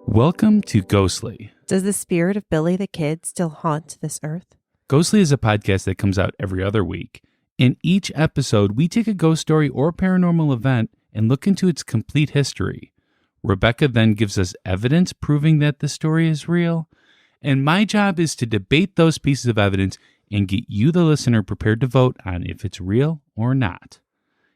Welcome to Ghostly. Does the spirit of Billy the Kid still haunt this earth? Ghostly is a podcast that comes out every other week. In each episode, we take a ghost story or paranormal event and look into its complete history. Rebecca then gives us evidence proving that the story is real. And my job is to debate those pieces of evidence and get you, the listener, prepared to vote on if it's real or not.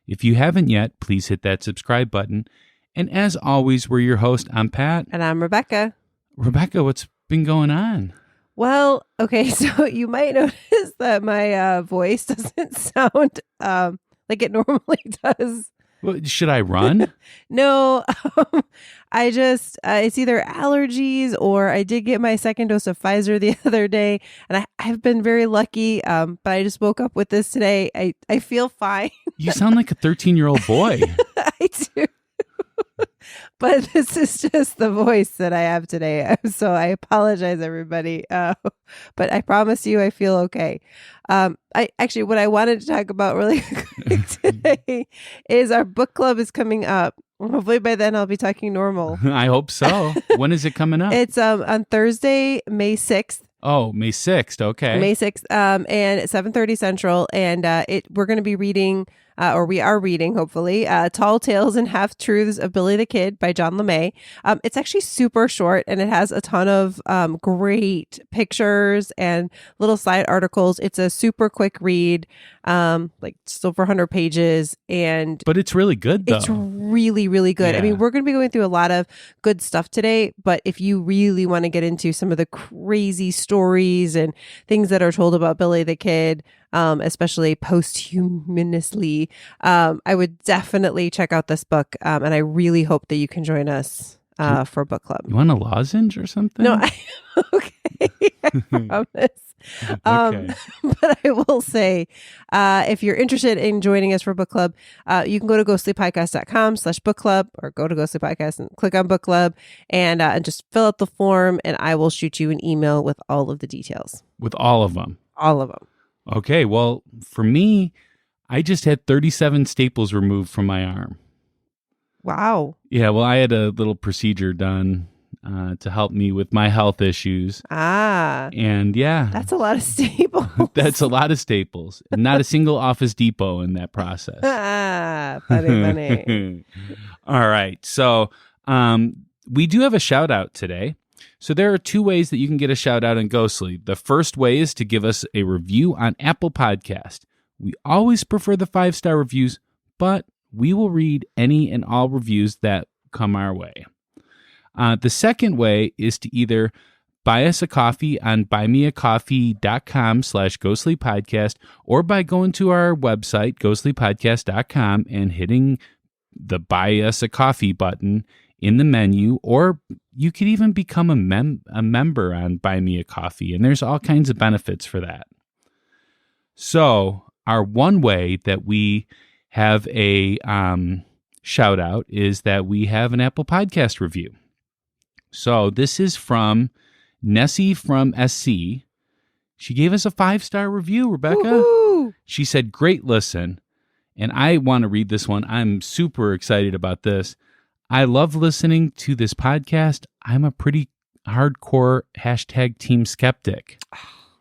If you haven't yet, please hit that subscribe button. And as always, we're your host. I'm Pat. And I'm Rebecca. Rebecca, what's been going on? Well, okay, so you might notice that my voice doesn't sound like it normally does. Well, should I run? No, I just, it's either allergies or I did get my second dose of Pfizer the other day. And I've been very lucky, but I just woke up with this today. I feel fine. You sound like a 13-year-old boy. I do. But this is just the voice that I have today. So I apologize, everybody. But I promise you I feel okay. What I wanted to talk about really quick today is our book club is coming up. Hopefully by then I'll be talking normal. I hope so. When is it coming up? It's on Thursday, May 6th. Oh, May 6th. Okay. May 6th, and 7:30 Central. And we're going to be reading, or we are reading, hopefully, Tall Tales and Half-Truths of Billy the Kid by John LeMay. It's actually super short, and it has a ton of great pictures and little side articles. It's a super quick read, like just over 100 pages. But it's really good, though. It's really, really good. Yeah. I mean, we're going to be going through a lot of good stuff today, but if you really want to get into some of the crazy stories and things that are told about Billy the Kid, especially posthumously, I would definitely check out this book. And I really hope that you can join us for book club. You want a lozenge or something? No, okay. I promise. Okay. But I will say, if you're interested in joining us for book club, you can go to ghostlypodcast.com/book club or go to Ghostly Podcast and click on book club and just fill out the form and I will shoot you an email with all of the details. With all of them? All of them. Okay. Well, for me, I just had 37 staples removed from my arm. Wow. Yeah. Well, I had a little procedure done to help me with my health issues. And yeah. That's a lot of staples. That's a lot of staples. And not a single Office Depot in that process. Funny. All right. So we do have a shout out today. So there are two ways that you can get a shout out in Ghostly. The first way is to give us a review on Apple Podcast. We always prefer the 5-star reviews, but we will read any and all reviews that come our way. The second way is to either buy us a coffee on buymeacoffee.com/ghostlypodcast or by going to our website, ghostlypodcast.com, and hitting the buy us a coffee button in the menu, or you could even become a member on Buy Me a Coffee, and there's all kinds of benefits for that. So our one way that we have a shout out is that we have an Apple Podcast review. So this is from Nessie from SC. She gave us a 5-star review, Rebecca. Woo-hoo! She said, great listen. And I want to read this one. I'm super excited about this. I love listening to this podcast. I'm a pretty hardcore #team skeptic.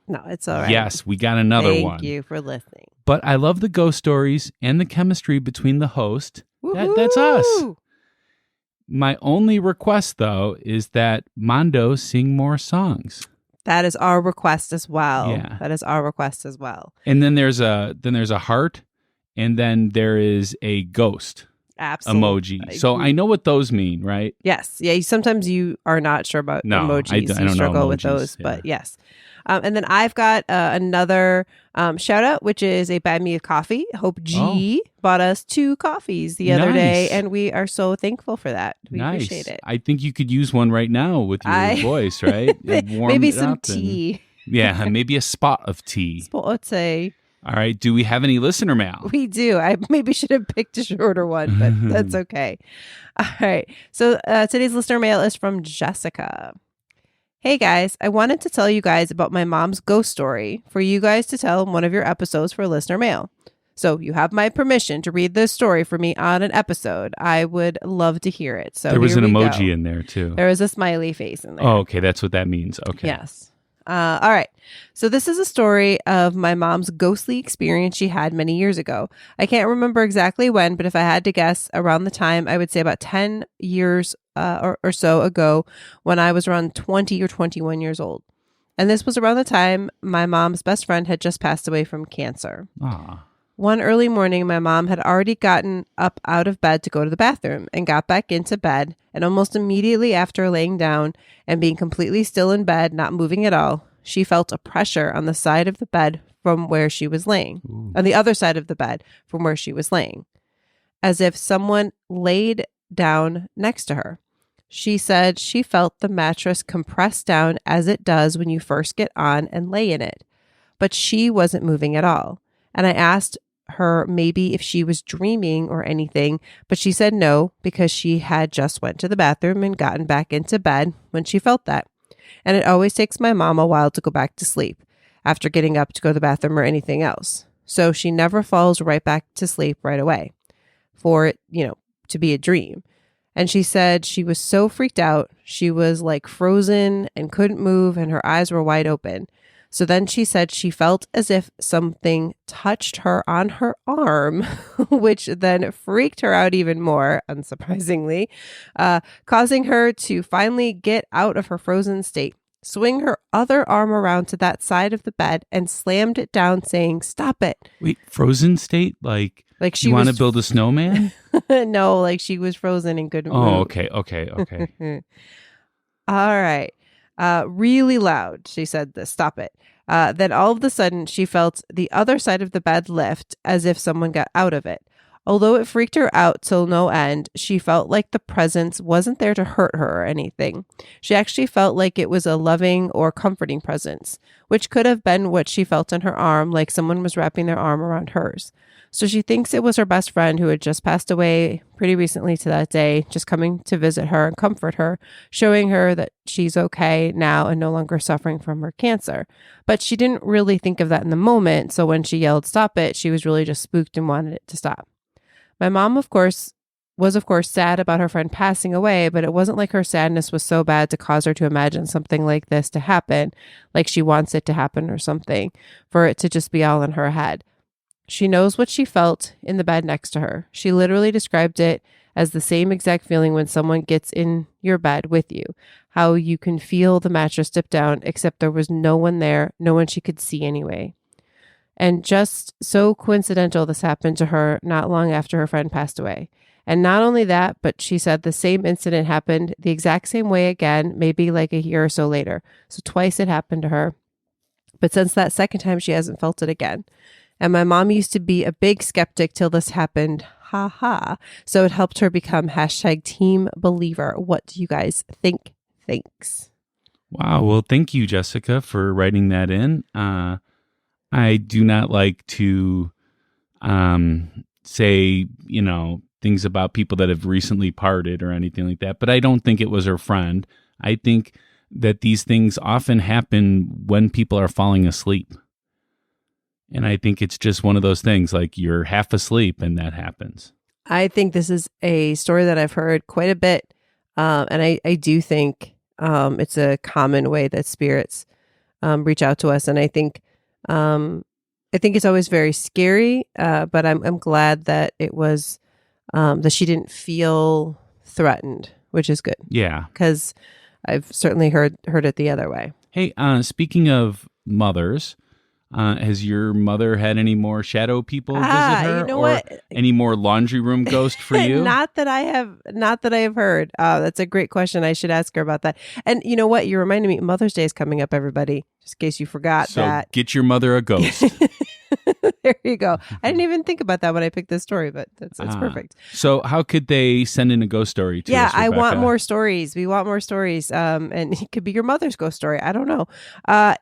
No, it's all right. Yes, we got another one. Thank you for listening. But I love the ghost stories and the chemistry between the host. That's us. My only request, though, is that Mondo sing more songs. That is our request as well. Yeah. That is our request as well. And then there's a heart, and then there is a ghost. Absolutely. Emoji. So I know what those mean, right? Yes. Yeah. Sometimes you are not sure about emojis. I don't struggle know with emojis, those, yeah. but yes. And then I've got another shout out, which is a Buy Me a Coffee. Hope G bought us 2 coffees the other day, and we are so thankful for that. We appreciate it. I think you could use one right now with your voice, right? Maybe some tea. Yeah, maybe a spot of tea. Spot. All right. Do we have any listener mail? We do. I maybe should have picked a shorter one, but that's okay. All right. So today's listener mail is from Jessica. Hey guys, I wanted to tell you guys about my mom's ghost story for you guys to tell in one of your episodes for listener mail. So you have my permission to read this story for me on an episode. I would love to hear it. So there was an emoji go. in there too. There was a smiley face in there. Oh, okay. That's what that means. Okay. Yes. All right. So this is a story of my mom's ghostly experience she had many years ago. I can't remember exactly when, but if I had to guess around the time, I would say about 10 years or so ago when I was around 20 or 21 years old. And this was around the time my mom's best friend had just passed away from cancer. Ah. One early morning, my mom had already gotten up out of bed to go to the bathroom and got back into bed. And almost immediately after laying down and being completely still in bed, not moving at all, she felt a pressure on the side of the bed from where she was laying, on the other side of the bed from where she was laying, as if someone laid down next to her. She said she felt the mattress compress down as it does when you first get on and lay in it, but she wasn't moving at all. And I asked her maybe if she was dreaming or anything, but she said no, because she had just went to the bathroom and gotten back into bed when she felt that. And it always takes my mom a while to go back to sleep after getting up to go to the bathroom or anything else. So she never falls right back to sleep right away for it, to be a dream. And she said she was so freaked out. She was like frozen and couldn't move and her eyes were wide open. So then she said she felt as if something touched her on her arm, which then freaked her out even more, unsurprisingly, causing her to finally get out of her frozen state, swing her other arm around to that side of the bed and slammed it down, saying, "Stop it." Wait, frozen state? Like she you want to build a snowman? No, like she was frozen and couldn't move. Oh, okay. All right. Really loud, she said this. "Stop it." Then all of a sudden, she felt the other side of the bed lift as if someone got out of it. Although it freaked her out till no end, she felt like the presence wasn't there to hurt her or anything. She actually felt like it was a loving or comforting presence, which could have been what she felt in her arm, like someone was wrapping their arm around hers. So she thinks it was her best friend who had just passed away pretty recently to that day, just coming to visit her and comfort her, showing her that she's okay now and no longer suffering from her cancer. But she didn't really think of that in the moment. So when she yelled, "Stop it," she was really just spooked and wanted it to stop. My mom, was of course sad about her friend passing away, but it wasn't like her sadness was so bad to cause her to imagine something like this to happen, like she wants it to happen or something, for it to just be all in her head. She knows what she felt in the bed next to her. She literally described it as the same exact feeling when someone gets in your bed with you, how you can feel the mattress dip down, except there was no one there, no one she could see anyway. And just so coincidental, this happened to her not long after her friend passed away. And not only that, but she said the same incident happened the exact same way again, maybe like a year or so later. So twice it happened to her. But since that second time, she hasn't felt it again. And my mom used to be a big skeptic till this happened. Ha ha. So it helped her become #team believer. What do you guys think? Thanks. Wow. Well, thank you, Jessica, for writing that in. I do not like to say, things about people that have recently parted or anything like that, but I don't think it was her friend. I think that these things often happen when people are falling asleep. And I think it's just one of those things, like you're half asleep and that happens. I think this is a story that I've heard quite a bit. And I do think it's a common way that spirits reach out to us. And I think it's always very scary, but I'm glad that it was that she didn't feel threatened, which is good. Yeah. Because I've certainly heard it the other way. Hey, speaking of mothers, has your mother had any more shadow people visit her? You know or what? Any more laundry room ghost for you? Not that I have heard. That's a great question. I should ask her about that. And you know what? You reminded me, Mother's Day is coming up, everybody, just in case you forgot that. So get your mother a ghost. There you go. I didn't even think about that when I picked this story, but that's perfect. So how could they send in a ghost story to us, Rebecca? I want more stories. We want more stories. And it could be your mother's ghost story. I don't know.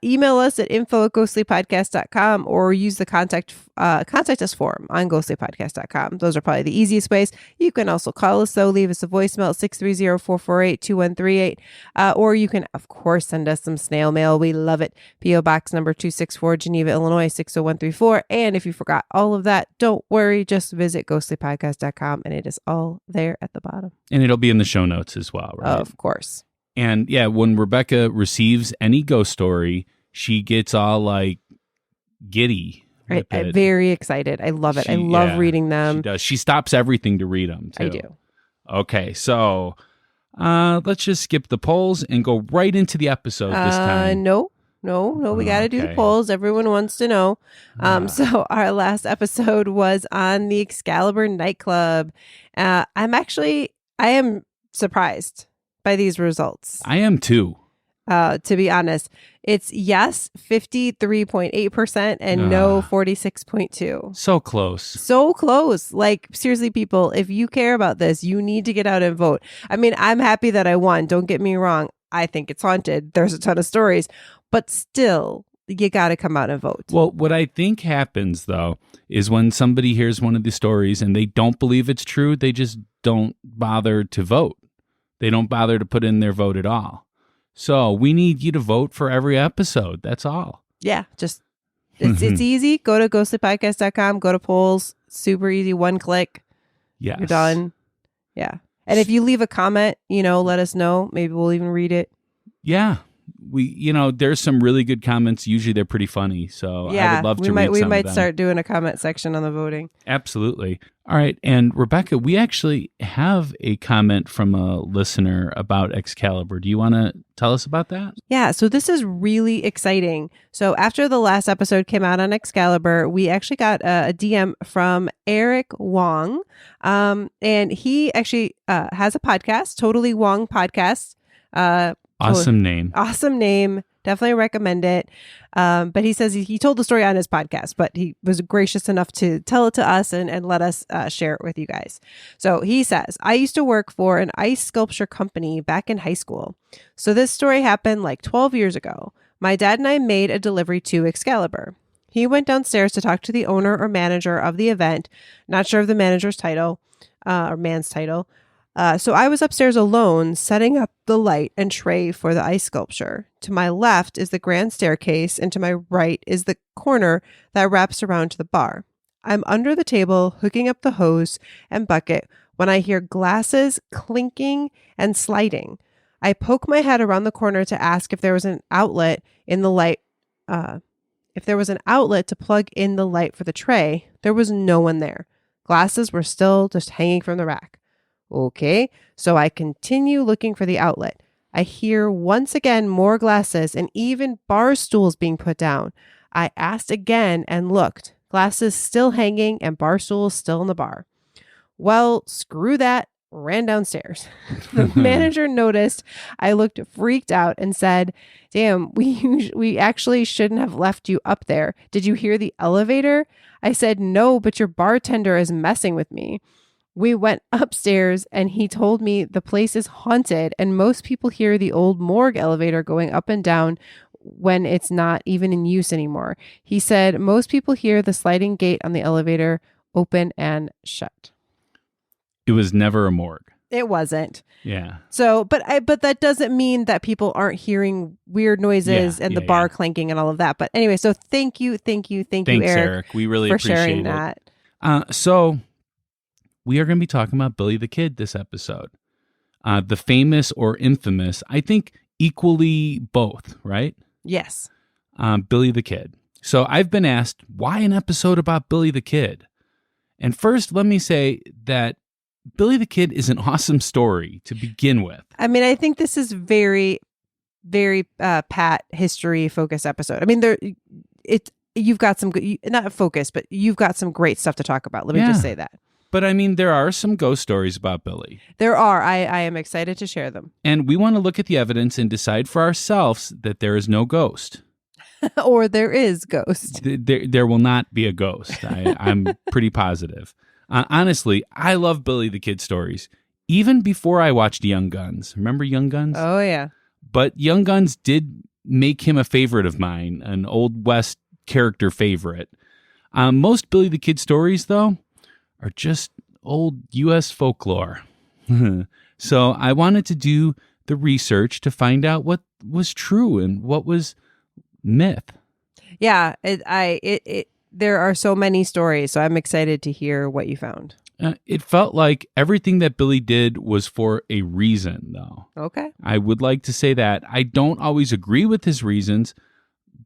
Email us at info@ghostlypodcast.com or use the contact us form on ghostlypodcast.com. Those are probably the easiest ways. You can also call us, though. Leave us a voicemail at 630-448-2138. Or you can, of course, send us some snail mail. We love it. P.O. Box number 264, Geneva, Illinois, 60134. And And if you forgot all of that, don't worry. Just visit ghostlypodcast.com and it is all there at the bottom. And it'll be in the show notes as well, right? Of course. And yeah, when Rebecca receives any ghost story, she gets all like giddy. I'm very excited. I love it. I love reading them. She does. She stops everything to read them, too. I do. Okay, so let's just skip the polls and go right into the episode this time. No. We got to do the polls. Everyone wants to know. So our last episode was on the Excalibur nightclub. I am surprised by these results. I am too. To be honest, it's yes 53.8% and no 46.2%. So close. So close. Like, seriously, people, if you care about this, you need to get out and vote. I mean, I'm happy that I won. Don't get me wrong. I think it's haunted. There's a ton of stories, but still, you got to come out and vote. Well, what I think happens, though, is when somebody hears one of the stories and they don't believe it's true, they just don't bother to vote. They don't bother to put in their vote at all. So we need you to vote for every episode. That's all. Yeah, just it's easy. Go to ghostlypodcast.com, go to polls. Super easy. One click. Yes. You're done. Yeah. And if you leave a comment, let us know. Maybe we'll even read it. Yeah. There's some really good comments. Usually they're pretty funny. So I would love to read some we of might them. start doing a comment section on the voting. Absolutely. All right. And Rebecca, we actually have a comment from a listener about Excalibur. Do you want to tell us about that? Yeah. So this is really exciting. So after the last episode came out on Excalibur, we actually got a DM from Eric Wong. And he actually has a podcast, Totally Wong Podcast. Awesome name. Awesome name. Definitely recommend it. But he says he told the story on his podcast, but he was gracious enough to tell it to us and let us share it with you guys. So he says, I used to work for an ice sculpture company back in high school. So this story happened like 12 years ago. My dad and I made a delivery to Excalibur. He went downstairs to talk to the owner or manager of the event. Not sure of the manager's title or man's title. So I was upstairs alone, setting up the light and tray for the ice sculpture. To my left is the grand staircase, and to my right is the corner that wraps around to the bar. I'm under the table, hooking up the hose and bucket when I hear glasses clinking and sliding. I poke my head around the corner to ask if there was an outlet in the light. If there was an outlet to plug in the light for the tray, there was no one there. Glasses were still just hanging from the rack. Okay, so I continue looking for the outlet. I hear once again more glasses and even bar stools being put down. I asked again and looked. Glasses still hanging and bar stools still in the bar. Well, screw that. Ran downstairs. The manager noticed I looked freaked out and said, damn, we actually shouldn't have left you up there. Did you hear the elevator? I said, no, but your bartender is messing with me. We went upstairs and he told me the place is haunted and most people hear the old morgue elevator going up and down when it's not even in use anymore. He said most people hear the sliding gate on the elevator open and shut. It was never a morgue. It wasn't. Yeah. So, but that doesn't mean that people aren't hearing weird noises and the bar clanking and all of that. But anyway, so thank you, Thanks, Eric. We really for appreciate sharing it. that. So we are going to be talking about Billy the Kid this episode. The famous or infamous, I think equally both, right? Yes. Billy the Kid. So I've been asked, why an episode about Billy the Kid? And first, let me say that Billy the Kid is an awesome story to begin with. I mean, I think this is very, very Pat history focused episode. I mean, you've got some good, not focus, but you've got some great stuff to talk about. Let me just say that. But I mean, there are some ghost stories about Billy. There are. I am excited to share them. And we want to look at the evidence and decide for ourselves that there is no ghost. Or there is ghost. There will not be a ghost. I'm pretty positive. Honestly, I love Billy the Kid stories. Even before I watched Young Guns. Remember Young Guns? Oh, yeah. But Young Guns did make him a favorite of mine, an Old West character favorite. Most Billy the Kid stories, though, are just old U.S. folklore. So I wanted to do the research to find out what was true and what was myth. Yeah, there are so many stories, so I'm excited to hear what you found. It felt like everything that Billy did was for a reason, though. Okay. I would like to say that. I don't always agree with his reasons,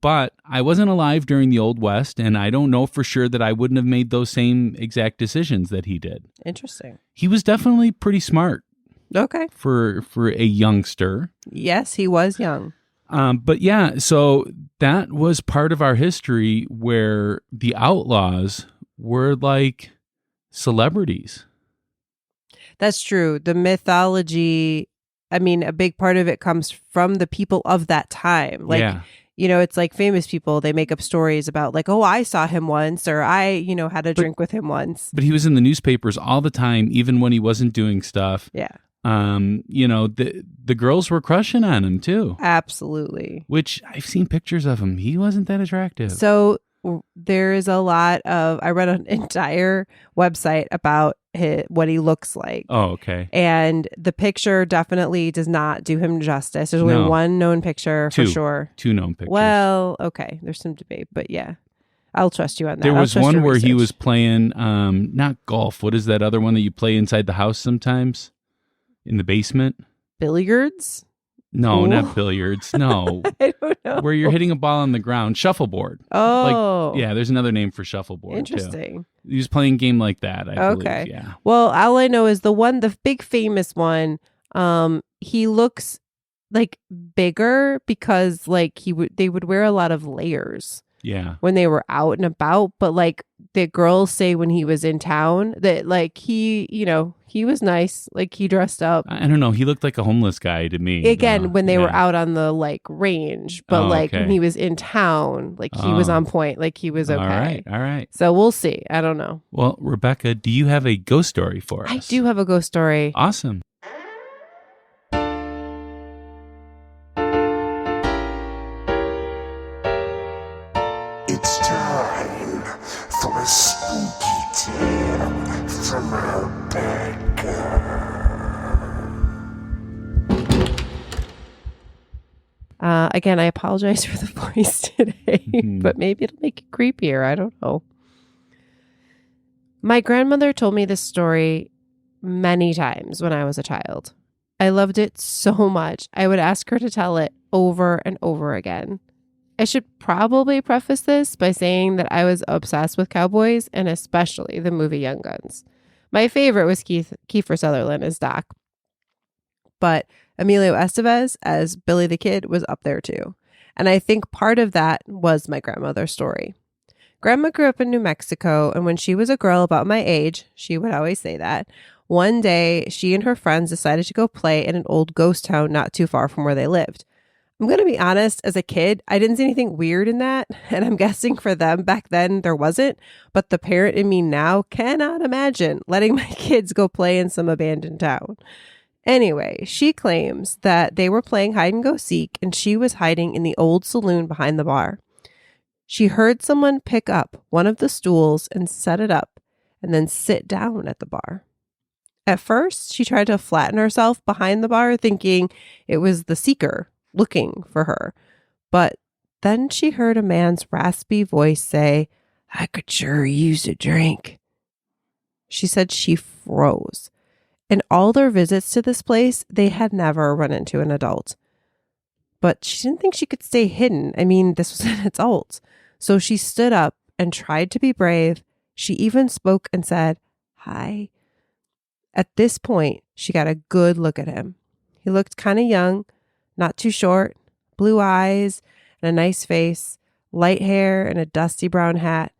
but I wasn't alive during the Old West, and I don't know for sure that I wouldn't have made those same exact decisions that he did. Interesting. He was definitely pretty smart. Okay. For a youngster. Yes, he was young. But yeah, so that was part of our history where the outlaws were like celebrities. That's true. The mythology, I mean, a big part of it comes from the people of that time. Like, yeah. It's like famous people, they make up stories about like, oh, I saw him once, or I, had a drink with him once. But he was in the newspapers all the time, even when he wasn't doing stuff. Yeah. The girls were crushing on him too. Absolutely. Which I've seen pictures of him. He wasn't that attractive. So there is a lot of, I read an entire website about what he looks like. Oh, okay. And the picture definitely does not do him justice. There's only one known picture for sure. Two known pictures. Well, okay. There's some debate, but yeah. I'll trust you on that. There was one where he was playing, not golf. What is that other one that you play inside the house sometimes? In the basement? Billiards? No, not billiards. No. I don't know. Where you're hitting a ball on the ground. Shuffleboard. Oh. Yeah, there's another name for shuffleboard. Interesting. Too. He was playing a game like that, I believe. Yeah. Well, all I know is the big famous one, he looks like bigger because like they would wear a lot of layers. Yeah. When they were out and about, but like the girls say when he was in town that like he was nice, like he dressed up. I don't know. He looked like a homeless guy to me. Again, when they were out on the like range, but when he was in town, like he was on point, like he was okay. All right. So we'll see. I don't know. Well, Rebecca, do you have a ghost story for us? I do have a ghost story. Awesome. It's time for a spooky tale from Rebecca. Again, I apologize for the voice today, but maybe it'll make it creepier. I don't know. My grandmother told me this story many times when I was a child. I loved it so much. I would ask her to tell it over and over again. I should probably preface this by saying that I was obsessed with cowboys and especially the movie Young Guns. My favorite was Kiefer Sutherland as Doc, but Emilio Estevez as Billy the Kid was up there too. And I think part of that was my grandmother's story. Grandma grew up in New Mexico, and when she was a girl about my age, she would always say that, one day she and her friends decided to go play in an old ghost town not too far from where they lived. I'm going to be honest, as a kid, I didn't see anything weird in that, and I'm guessing for them back then there wasn't, but the parent in me now cannot imagine letting my kids go play in some abandoned town. Anyway, she claims that they were playing hide and go seek, and she was hiding in the old saloon behind the bar. She heard someone pick up one of the stools and set it up, and then sit down at the bar. At first, she tried to flatten herself behind the bar, thinking it was the seeker looking for her. But then she heard a man's raspy voice say, "I could sure use a drink." She said she froze. In all their visits to this place, they had never run into an adult. But she didn't think she could stay hidden. I mean, this was an adult. So she stood up and tried to be brave. She even spoke and said, "Hi." At this point, she got a good look at him. He looked kind of young, not too short, blue eyes and a nice face, light hair and a dusty brown hat.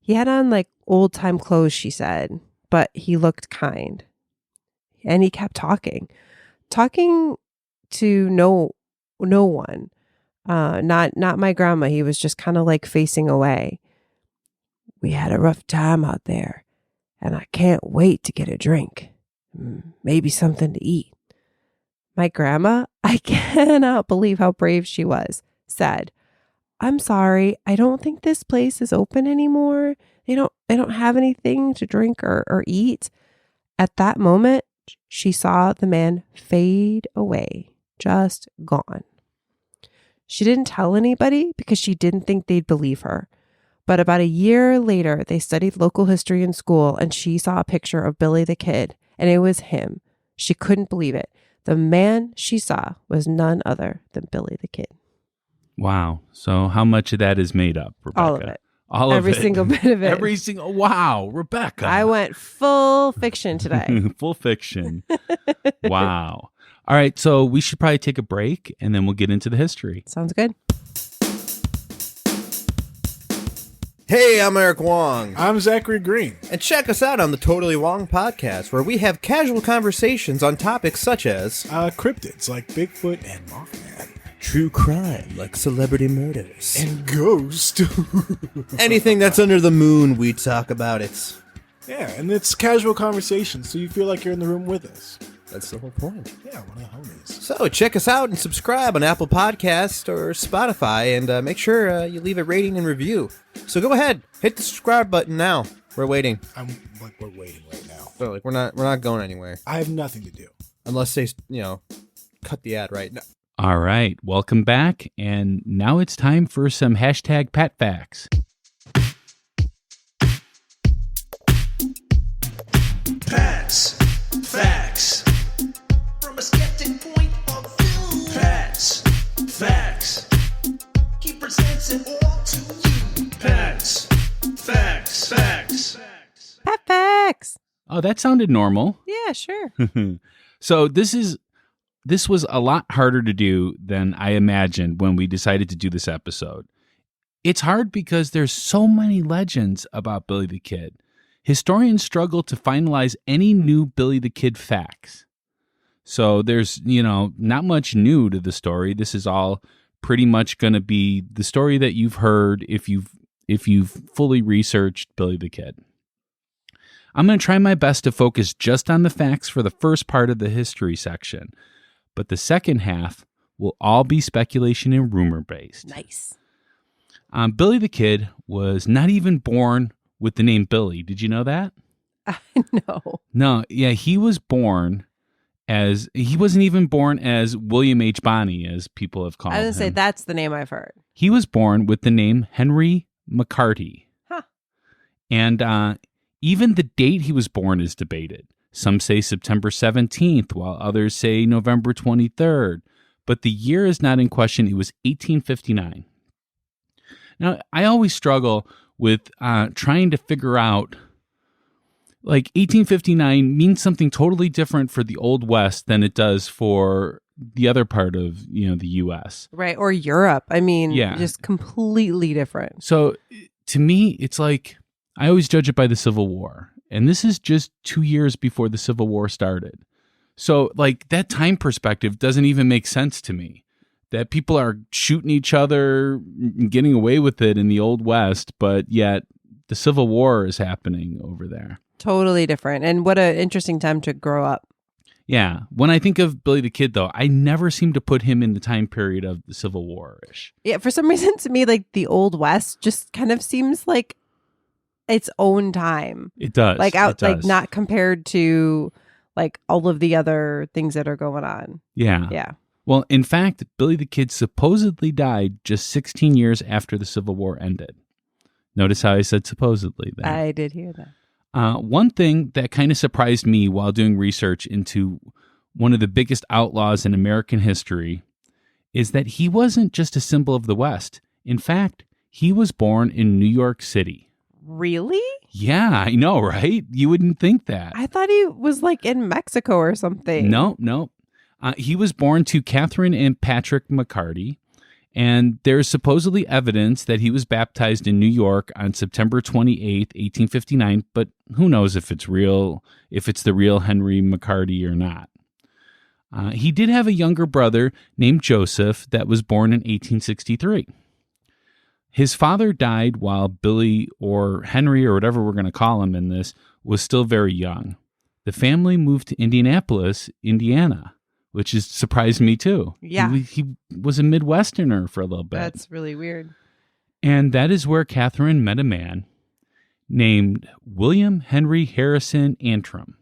He had on like old time clothes, she said, but he looked kind. And he kept talking to no one, not my grandma. He was just kind of like facing away. "We had a rough time out there, and I can't wait to get a drink, maybe something to eat." My grandma, I cannot believe how brave she was, said, "I'm sorry, I don't think this place is open anymore. They don't have anything to drink or eat." At that moment, she saw the man fade away, just gone. She didn't tell anybody because she didn't think they'd believe her. But about a year later, they studied local history in school, and she saw a picture of Billy the Kid, and it was him. She couldn't believe it. The man she saw was none other than Billy the Kid. Wow. So how much of that is made up, Rebecca? All of it. All of it. Every single bit of it. Every single. Wow, Rebecca. I went full fiction today. Full fiction. Wow. All right. So we should probably take a break and then we'll get into the history. Sounds good. Hey, I'm Eric Wong. I'm Zachary Green. And check us out on the Totally Wong podcast, where we have casual conversations on topics such as Cryptids like Bigfoot and Mothman. true crime like celebrity murders. And ghost. Anything that's under the moon, we talk about it. Yeah, and it's casual conversation, so you feel like you're in the room with us. That's the whole point. Yeah, one of the homies. So check us out and subscribe on Apple Podcasts or Spotify, and make sure you leave a rating and review. So go ahead, hit the subscribe button now. We're waiting. We're waiting right now. So we're not going anywhere I have nothing to do. unless they cut the ad right now. All right. Welcome back. And now it's time for some hashtag Pat Facts. Pat's Facts. From a skeptic point of view. Pat's Facts. He presents it all to you. Pat's Facts. Facts. Pat Facts. Oh, that sounded normal. Yeah, sure. So this was a lot harder to do than I imagined when we decided to do this episode. It's hard because there's so many legends about Billy the Kid. Historians struggle to finalize any new Billy the Kid facts. So there's, not much new to the story. This is all pretty much going to be the story that you've heard if you've fully researched Billy the Kid. I'm going to try my best to focus just on the facts for the first part of the history section, but the second half will all be speculation and rumor based. Nice. Billy the Kid was not even born with the name Billy. Did you know that? No. No, yeah, he wasn't even born as William H. Bonney, as people have called him. I was going to say that's the name I've heard. He was born with the name Henry McCarty. Huh. And even the date he was born is debated. Some say September 17th, while others say November 23rd. But the year is not in question. It was 1859. Now, I always struggle with trying to figure out, 1859 means something totally different for the Old West than it does for the other part of, the U.S. Right. Or Europe. I mean, Yeah. just completely different. So to me, it's like, I always judge it by the Civil War. And this is just 2 years before the Civil War started. So that time perspective doesn't even make sense to me. That people are shooting each other and getting away with it in the Old West, but yet the Civil War is happening over there. Totally different. And what an interesting time to grow up. Yeah. When I think of Billy the Kid, though, I never seem to put him in the time period of the Civil War-ish. Yeah. For some reason, to me, the Old West just kind of seems like its own time. It does. It does. Not compared to all of the other things that are going on. Yeah. Yeah. Well, in fact, Billy the Kid supposedly died just 16 years after the Civil War ended. Notice how I said supposedly there. I did hear that. One thing that kind of surprised me while doing research into one of the biggest outlaws in American history is that he wasn't just a symbol of the West. In fact, he was born in New York City. Really? Yeah, I know, right? You wouldn't think that. I thought he was in Mexico or something. No. He was born to Catherine and Patrick McCarty, and there's supposedly evidence that he was baptized in New York on September 28th, 1859, but who knows if it's the real Henry McCarty or not. He did have a younger brother named Joseph that was born in 1863. His father died while Billy, or Henry, or whatever we're going to call him in this, was still very young. The family moved to Indianapolis, Indiana, which has surprised me too. Yeah. He was a Midwesterner for a little bit. That's really weird. And that is where Catherine met a man named William Henry Harrison Antrim.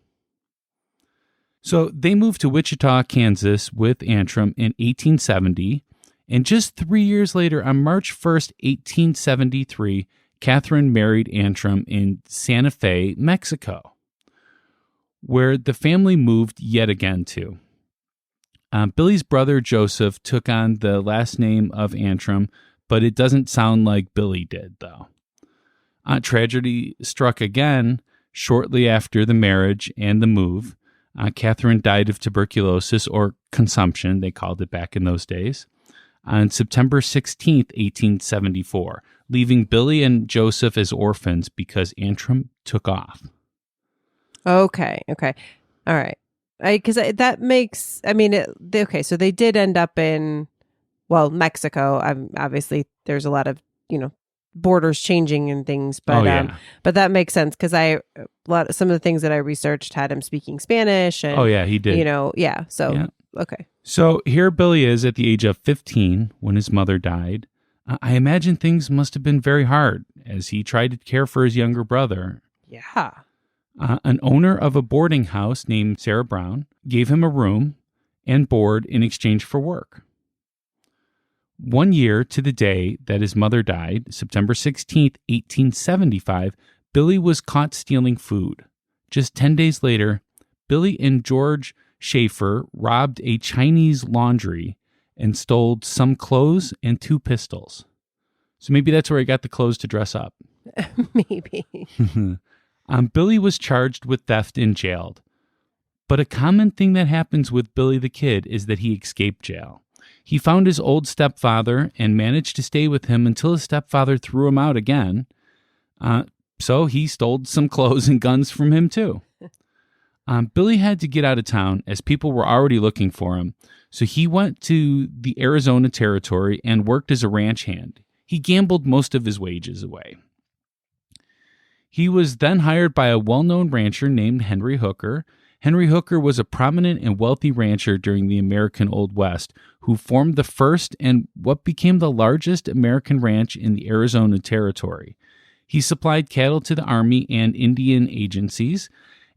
So they moved to Wichita, Kansas with Antrim in 1870. And just 3 years later, on March 1st, 1873, Catherine married Antrim in Santa Fe, Mexico, where the family moved yet again to. Billy's brother Joseph took on the last name of Antrim, but it doesn't sound like Billy did, though. Tragedy struck again shortly after the marriage and the move. Catherine died of tuberculosis, or consumption, they called it back in those days, on September 16th, 1874, leaving Billy and Joseph as orphans because Antrim took off. Okay. All right. Because that makes, okay, so they did end up in, Mexico. Obviously, there's a lot of, borders changing and things, but but that makes sense because some of the things that I researched had him speaking Spanish. And, he did. Okay. So here Billy is at the age of 15 when his mother died. I imagine things must have been very hard as he tried to care for his younger brother. Yeah. An owner of a boarding house named Sarah Brown gave him a room and board in exchange for work. 1 year to the day that his mother died, September 16th, 1875, Billy was caught stealing food. Just 10 days later, Billy and George Schaefer robbed a Chinese laundry and stole some clothes and 2 pistols. So maybe that's where he got the clothes to dress up. Maybe. Billy was charged with theft and jailed. But a common thing that happens with Billy the Kid is that he escaped jail. He found his old stepfather and managed to stay with him until his stepfather threw him out again. So he stole some clothes and guns from him too. Billy had to get out of town as people were already looking for him. So he went to the Arizona Territory and worked as a ranch hand. He gambled most of his wages away. He was then hired by a well-known rancher named Henry Hooker. Henry Hooker was a prominent and wealthy rancher during the American Old West who formed the first and what became the largest American ranch in the Arizona Territory. He supplied cattle to the Army and Indian agencies,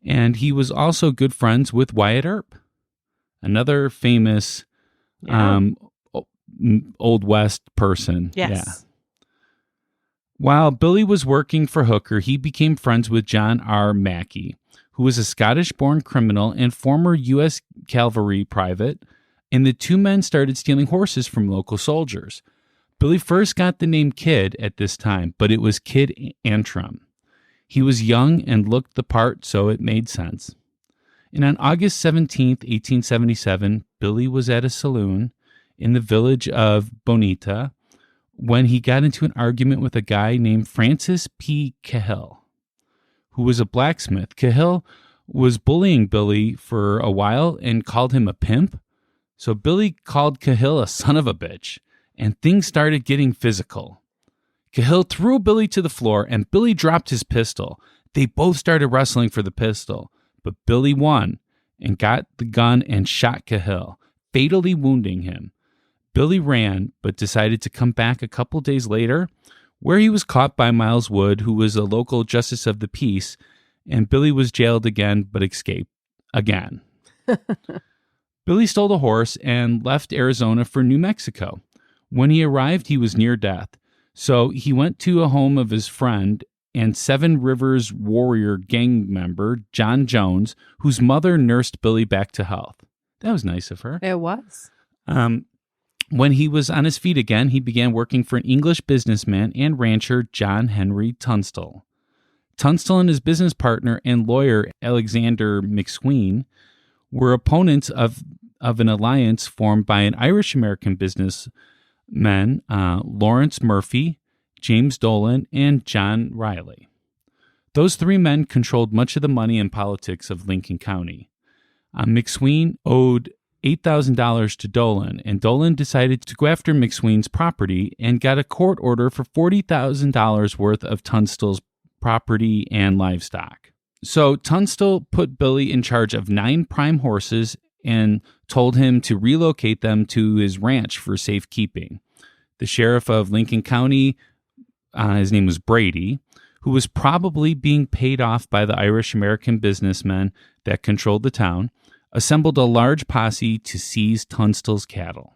and he was also good friends with Wyatt Earp, another famous Old West person. Yes. Yeah. While Billy was working for Hooker, he became friends with John R. Mackey, who was a Scottish-born criminal and former U.S. cavalry private, and the two men started stealing horses from local soldiers. Billy first got the name Kid at this time, but it was Kid Antrim. He was young and looked the part, so it made sense. And on August 17th, 1877, Billy was at a saloon in the village of Bonita when he got into an argument with a guy named Francis P. Cahill, who was a blacksmith. Cahill was bullying Billy for a while and called him a pimp. So Billy called Cahill a son of a bitch, and things started getting physical. Cahill threw Billy to the floor, and Billy dropped his pistol. They both started wrestling for the pistol, but Billy won and got the gun and shot Cahill, fatally wounding him. Billy ran, but decided to come back a couple days later, where he was caught by Miles Wood, who was a local justice of the peace, and Billy was jailed again, but escaped again. Billy stole a horse and left Arizona for New Mexico. When he arrived, he was near death, so he went to a home of his friend and Seven Rivers Warrior gang member, John Jones, whose mother nursed Billy back to health. That was nice of her. It was. When he was on his feet again, he began working for an English businessman and rancher, John Henry Tunstall. Tunstall and his business partner and lawyer, Alexander McSween, were opponents of an alliance formed by an Irish-American businessman, Lawrence Murphy, James Dolan, and John Riley. Those 3 men controlled much of the money and politics of Lincoln County. McSween owed $8,000 to Dolan, and Dolan decided to go after McSween's property and got a court order for $40,000 worth of Tunstall's property and livestock. So Tunstall put Billy in charge of 9 prime horses and told him to relocate them to his ranch for safekeeping. The sheriff of Lincoln County, his name was Brady, who was probably being paid off by the Irish-American businessmen that controlled the town, assembled a large posse to seize Tunstall's cattle.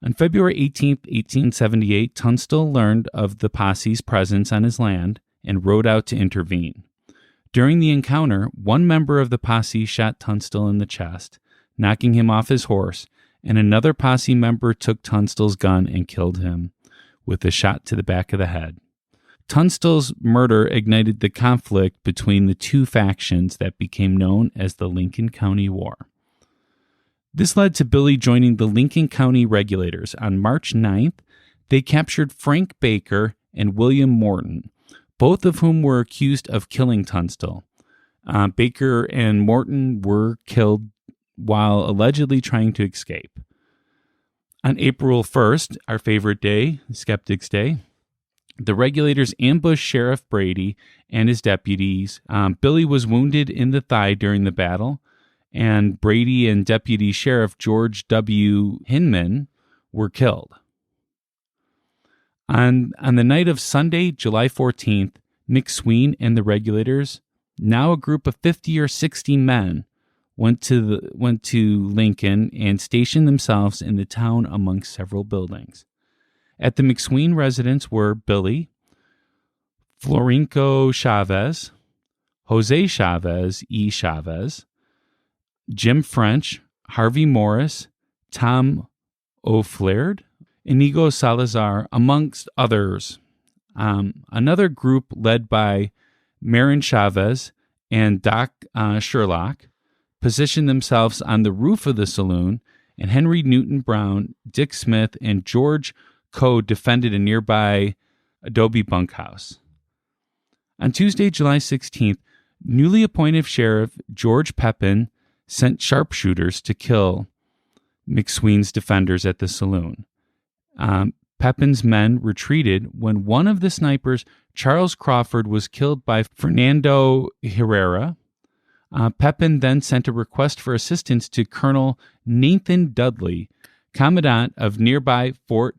On February 18th, 1878, Tunstall learned of the posse's presence on his land and rode out to intervene. During the encounter, one member of the posse shot Tunstall in the chest, knocking him off his horse, and another posse member took Tunstall's gun and killed him with a shot to the back of the head. Tunstall's murder ignited the conflict between the two factions that became known as the Lincoln County War. This led to Billy joining the Lincoln County Regulators. On March 9th, they captured Frank Baker and William Morton, both of whom were accused of killing Tunstall. Baker and Morton were killed while allegedly trying to escape. On April 1st, our favorite day, Skeptics' Day, the Regulators ambushed Sheriff Brady and his deputies. Billy was wounded in the thigh during the battle, and Brady and Deputy Sheriff George W. Hinman were killed. On the night of Sunday, July 14th, McSween and the Regulators, now a group of 50 or 60 men, went to Lincoln and stationed themselves in the town among several buildings. At the McSween residence were Billy, Florinco Chavez, Jose Chavez, E. Chavez, Jim French, Harvey Morris, Tom O'Flaird, Inigo Salazar, amongst others. Another group led by Marin Chavez and Doc Sherlock positioned themselves on the roof of the saloon, and Henry Newton Brown, Dick Smith, and George Coe defended a nearby adobe bunkhouse. On Tuesday, July 16th, newly appointed Sheriff George Pepin sent sharpshooters to kill McSween's defenders at the saloon. Pepin's men retreated when one of the snipers, Charles Crawford, was killed by Fernando Herrera. Pepin then sent a request for assistance to Colonel Nathan Dudley, commandant of nearby Fort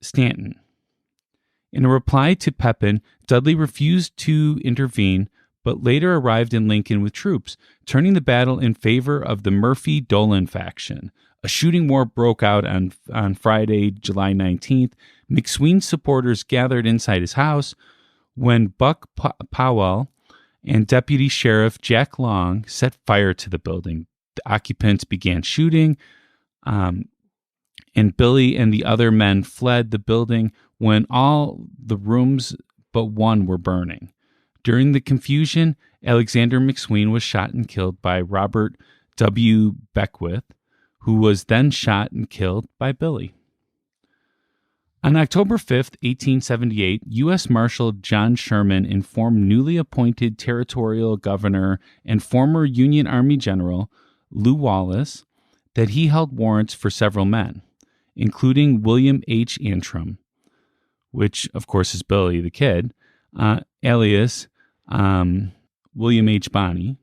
Stanton. In a reply to Pepin, Dudley refused to intervene, but later arrived in Lincoln with troops, turning the battle in favor of the Murphy-Dolan faction. A shooting war broke out on Friday, July 19th. McSween's supporters gathered inside his house when Buck Powell and Deputy Sheriff Jack Long set fire to the building. The occupants began shooting, and Billy and the other men fled the building when all the rooms but one were burning. During the confusion, Alexander McSween was shot and killed by Robert W. Beckwith, who was then shot and killed by Billy. On October 5th, 1878, U.S. Marshal John Sherman informed newly appointed territorial governor and former Union Army General Lew Wallace that he held warrants for several men, including William H. Antrim, which, of course, is Billy the Kid, alias William H. Bonney,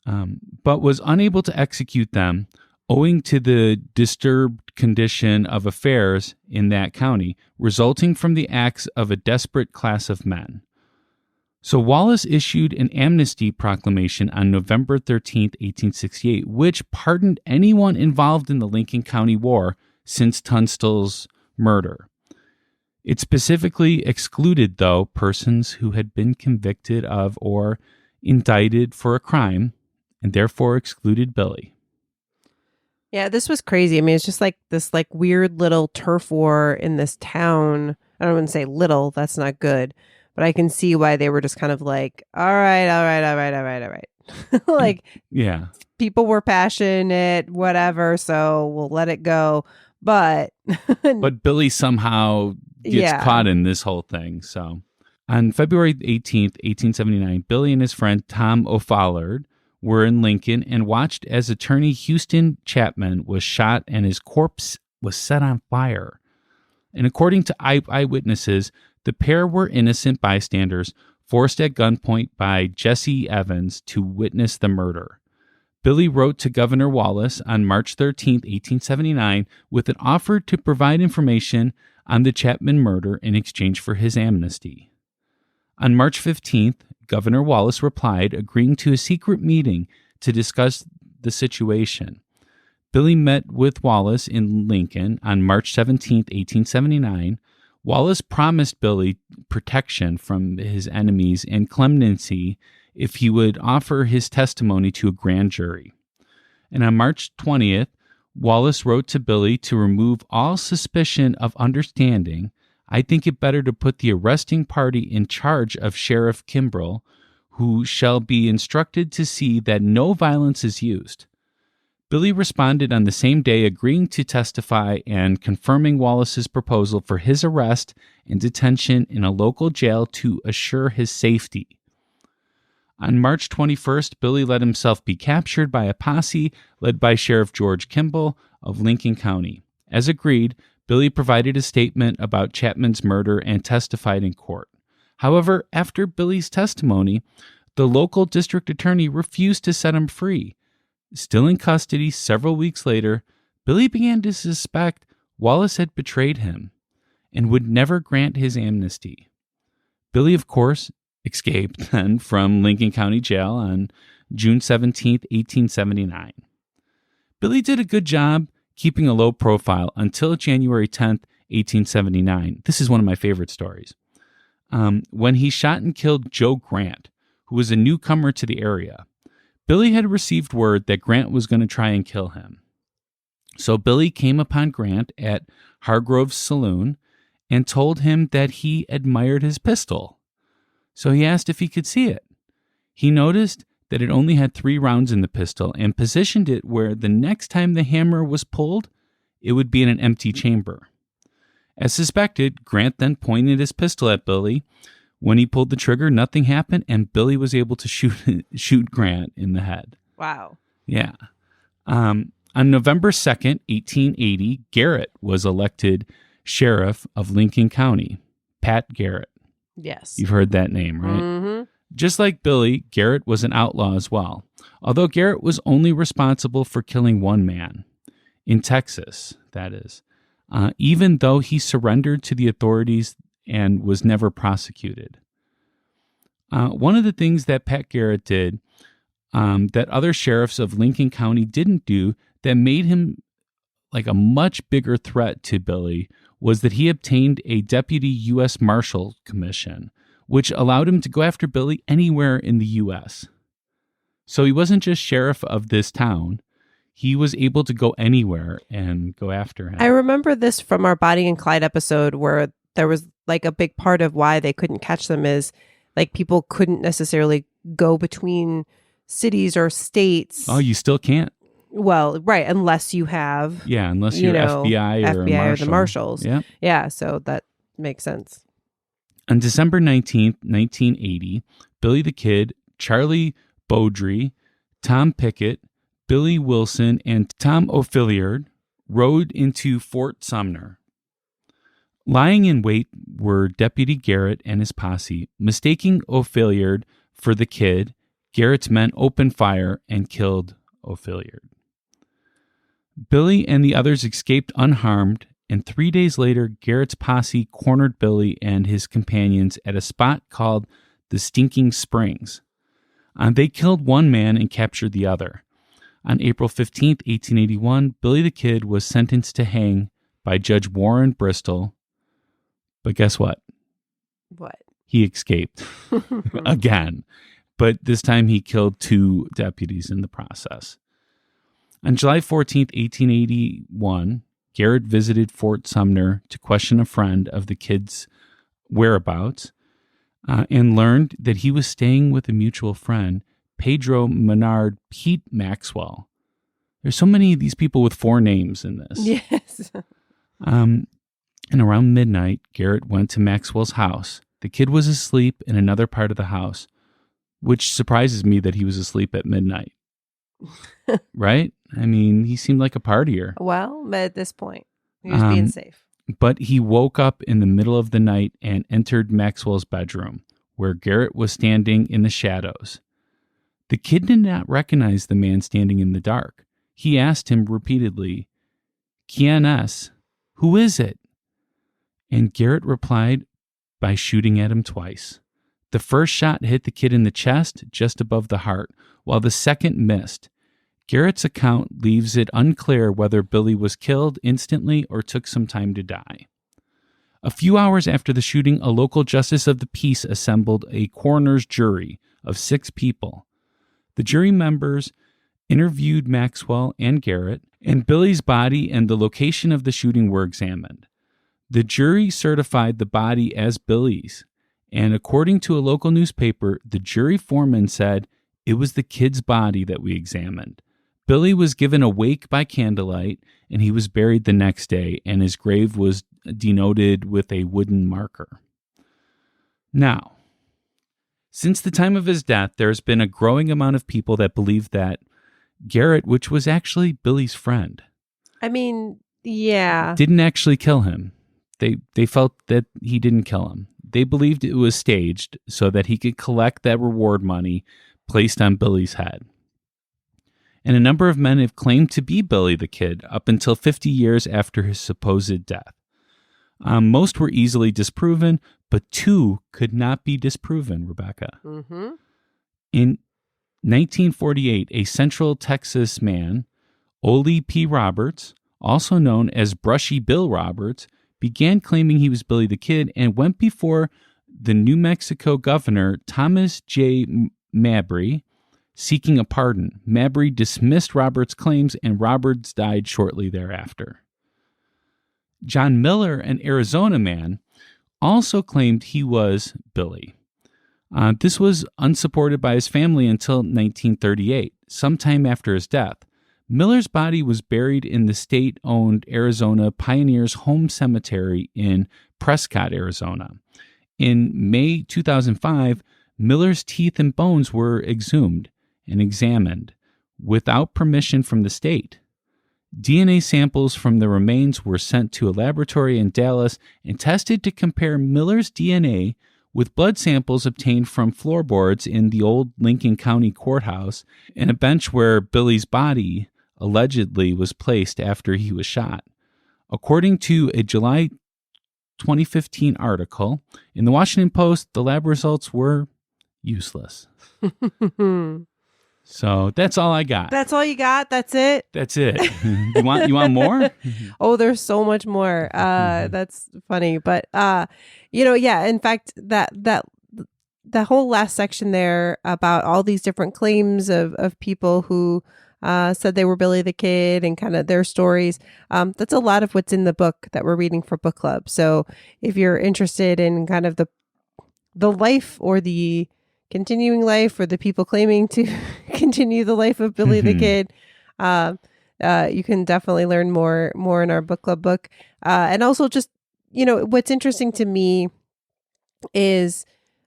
but was unable to execute them owing to the disturbed condition of affairs in that county, resulting from the acts of a desperate class of men. So Wallace issued an amnesty proclamation on November 13, 1868, which pardoned anyone involved in the Lincoln County War since Tunstall's murder. It specifically excluded, though, persons who had been convicted of or indicted for a crime, and therefore excluded Billy. Yeah, this was crazy. I mean, it's just like this weird little turf war in this town. I don't want to say little, that's not good. But I can see why they were just kind of like, all right. Like, yeah, people were passionate, whatever, so we'll let it go. But Billy somehow gets caught in this whole thing. So on February 18th, 1879, Billy and his friend Tom O'Fallard were in Lincoln and watched as attorney Houston Chapman was shot and his corpse was set on fire. And according to eyewitnesses, the pair were innocent bystanders forced at gunpoint by Jesse Evans to witness the murder. Billy wrote to Governor Wallace on March 13, 1879, with an offer to provide information on the Chapman murder in exchange for his amnesty. On March 15th, Governor Wallace replied, agreeing to a secret meeting to discuss the situation. Billy met with Wallace in Lincoln on March 17th, 1879. Wallace promised Billy protection from his enemies and clemency if he would offer his testimony to a grand jury. And on March 20th, Wallace wrote to Billy to remove all suspicion of understanding. I think it better to put the arresting party in charge of Sheriff Kimbrell, who shall be instructed to see that no violence is used. Billy responded on the same day, agreeing to testify and confirming Wallace's proposal for his arrest and detention in a local jail to assure his safety. On March 21st, Billy let himself be captured by a posse led by Sheriff George Kimball of Lincoln County. As agreed, Billy provided a statement about Chapman's murder and testified in court. However, after Billy's testimony, the local district attorney refused to set him free. Still in custody several weeks later, Billy began to suspect Wallace had betrayed him and would never grant his amnesty. Billy, of course, escaped then from Lincoln County Jail on June 17, 1879. Billy did a good job keeping a low profile until January 10, 1879. This is one of my favorite stories. When he shot and killed Joe Grant, who was a newcomer to the area. Billy had received word that Grant was going to try and kill him. So Billy came upon Grant at Hargrove's saloon and told him that he admired his pistol. So he asked if he could see it. He noticed that it only had 3 rounds in the pistol and positioned it where the next time the hammer was pulled, it would be in an empty chamber. As suspected, Grant then pointed his pistol at Billy. When he pulled the trigger, nothing happened, and Billy was able to shoot Grant in the head. Wow. Yeah. On November 2nd, 1880, Garrett was elected sheriff of Lincoln County. Pat Garrett. Yes. You've heard that name, right? Mm-hmm. Just like Billy, Garrett was an outlaw as well, although Garrett was only responsible for killing one man. In Texas, that is. Even though he surrendered to the authorities and was never prosecuted. One of the things that Pat Garrett did that other sheriffs of Lincoln County didn't do that made him like a much bigger threat to Billy was that he obtained a deputy U.S. Marshal commission, which allowed him to go after Billy anywhere in the U.S. So he wasn't just sheriff of this town. He was able to go anywhere and go after him. I remember this from our Bonney and Clyde episode where there was like a big part of why they couldn't catch them is like people couldn't necessarily go between cities or states. Oh, you still can't. Well, right, unless you have unless you're FBI or FBI Marshal. or the Marshals. Yeah. Yeah, so that makes sense. On December 19th, 1980, Billy the Kid, Charlie Beaudry, Tom Pickett, Billy Wilson, and Tom O'Filliard rode into Fort Sumner. Lying in wait were Deputy Garrett and his posse. Mistaking O'Filliard for the Kid, Garrett's men opened fire and killed O'Filliard. Billy and the others escaped unharmed, and 3 days later, Garrett's posse cornered Billy and his companions at a spot called the Stinking Springs. They killed one man and captured the other. On April 15th, 1881, Billy the Kid was sentenced to hang by Judge Warren Bristol. But guess what? What? He escaped again. But this time he killed 2 deputies in the process. On July 14th, 1881, Garrett visited Fort Sumner to question a friend of the Kid's whereabouts and learned that he was staying with a mutual friend, Pedro Menard Pete Maxwell. There's so many of these people with 4 names in this. Yes. And around midnight, Garrett went to Maxwell's house. The Kid was asleep in another part of the house, which surprises me that he was asleep at midnight. Right? I mean, he seemed like a partier. Well, but at this point, he was being safe. But he woke up in the middle of the night and entered Maxwell's bedroom, where Garrett was standing in the shadows. The Kid did not recognize the man standing in the dark. He asked him repeatedly, "Quién es? Who is it?" And Garrett replied by shooting at him twice. The first shot hit the Kid in the chest, just above the heart, while the second missed. Garrett's account leaves it unclear whether Billy was killed instantly or took some time to die. A few hours after the shooting, a local justice of the peace assembled a coroner's jury of 6 people. The jury members interviewed Maxwell and Garrett, and Billy's body and the location of the shooting were examined. The jury certified the body as Billy's, and according to a local newspaper, the jury foreman said, "It was the kid's body that we examined." Billy was given a wake by candlelight, and he was buried the next day, and his grave was denoted with a wooden marker. Now, since the time of his death, there has been a growing amount of people that believe that Garrett, which was actually Billy's friend, I mean, yeah. didn't actually kill him. They felt that he didn't kill him. They believed it was staged so that he could collect that reward money placed on Billy's head. And a number of men have claimed to be Billy the Kid up until 50 years after his supposed death. Most were easily disproven, but 2 could not be disproven, Rebecca. Mm-hmm. In 1948, a Central Texas man, Ole P. Roberts, also known as Brushy Bill Roberts, began claiming he was Billy the Kid and went before the New Mexico governor, Thomas J. Mabry, seeking a pardon. Mabry dismissed Roberts' claims, and Roberts died shortly thereafter. John Miller, an Arizona man, also claimed he was Billy. This was unsupported by his family until 1938, sometime after his death. Miller's body was buried in the state-owned Arizona Pioneers Home Cemetery in Prescott, Arizona. In May 2005, Miller's teeth and bones were exhumed and examined without permission from the state. DNA samples from the remains were sent to a laboratory in Dallas and tested to compare Miller's DNA with blood samples obtained from floorboards in the old Lincoln County Courthouse and a bench where Billy's body allegedly was placed after he was shot. According to a July 2015 article in the Washington Post, the lab results were useless. So that's all I got. That's all you got? That's it? That's it. You want more? Oh, there's so much more. That's funny. But, yeah, in fact, that whole last section there about all these different claims of people who said they were Billy the Kid and kind of their stories. That's a lot of what's in the book that we're reading for book club. So if you're interested in kind of the life or the continuing life or the people claiming to continue the life of Billy the Kid, you can definitely learn more in our book club book. And also just, what's interesting to me is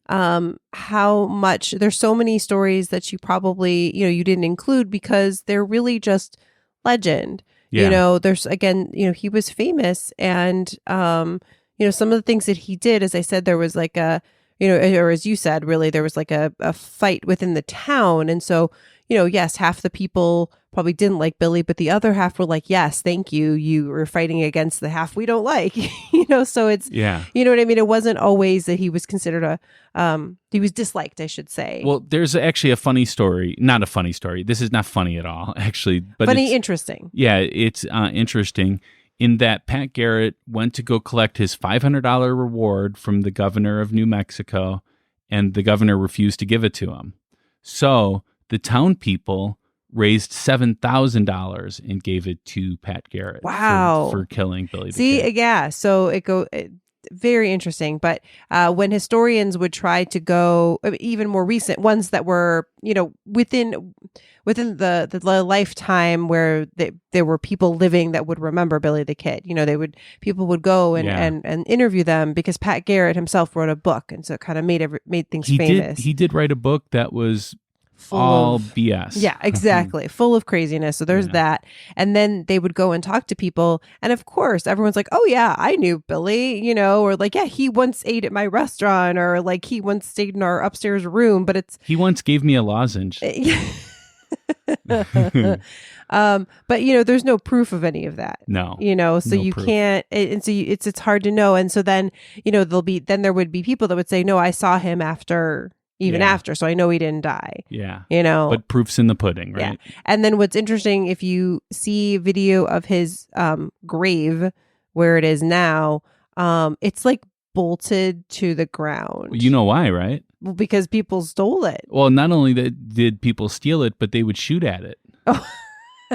how much there's so many stories that you probably, you didn't include because they're really just legend. Yeah. There's, again, he was famous and, some of the things that he did, as I said, there was like or as you said, really, there was like a fight within the town. And so, yes, half the people probably didn't like Billy, but the other half were like, yes, thank you. You were fighting against the half we don't like, so it's, yeah. You know what I mean? It wasn't always that he was considered he was disliked, I should say. Well, there's actually a funny story, not a funny story. This is not funny at all, actually. But funny, interesting. Yeah, it's interesting in that Pat Garrett went to go collect his $500 reward from the governor of New Mexico, and the governor refused to give it to him. So the town people raised $7,000 and gave it to Pat Garrett. Wow. For killing Billy the See, Kid. yeah. So very interesting. But when historians would try to go, even more recent ones that were, within the lifetime where there were people living that would remember Billy the Kid, people would go and interview them because Pat Garrett himself wrote a book, and so it kind of made things famous. He did write a book that was Full all of BS. Yeah, exactly. Full of craziness. So there's that. And then they would go and talk to people. And of course, everyone's like, oh, yeah, I knew Billy, or like, yeah, he once ate at my restaurant, or like he once stayed in our upstairs room. But he once gave me a lozenge. But there's no proof of any of that. No. So no you proof. can't, and so it's hard to know. And so then, there would be people that would say, no, I saw him after even Yeah. after. So I know he didn't die. Yeah. You know, But proof's in the pudding, right? yeah. And then what's interesting, if you see video of his grave where it is now, it's like bolted to the ground. You know why, right? Well, because people stole it. Well, not only that did people steal it, but they would shoot at it. Oh.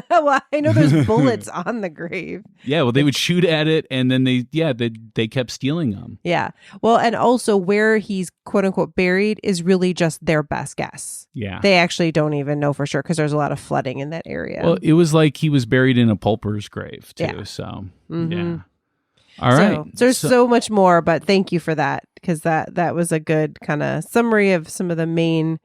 Well, I know there's bullets on the grave. Yeah, well, they would shoot at it, and then they kept stealing them. Yeah. Well, and also where he's quote unquote buried is really just their best guess. Yeah. They actually don't even know for sure because there's a lot of flooding in that area. Well, it was like he was buried in a pulper's grave too. Yeah. So Mhm. yeah. All right. So there's so much more, but thank you for that because that was a good kind of summary of some of the main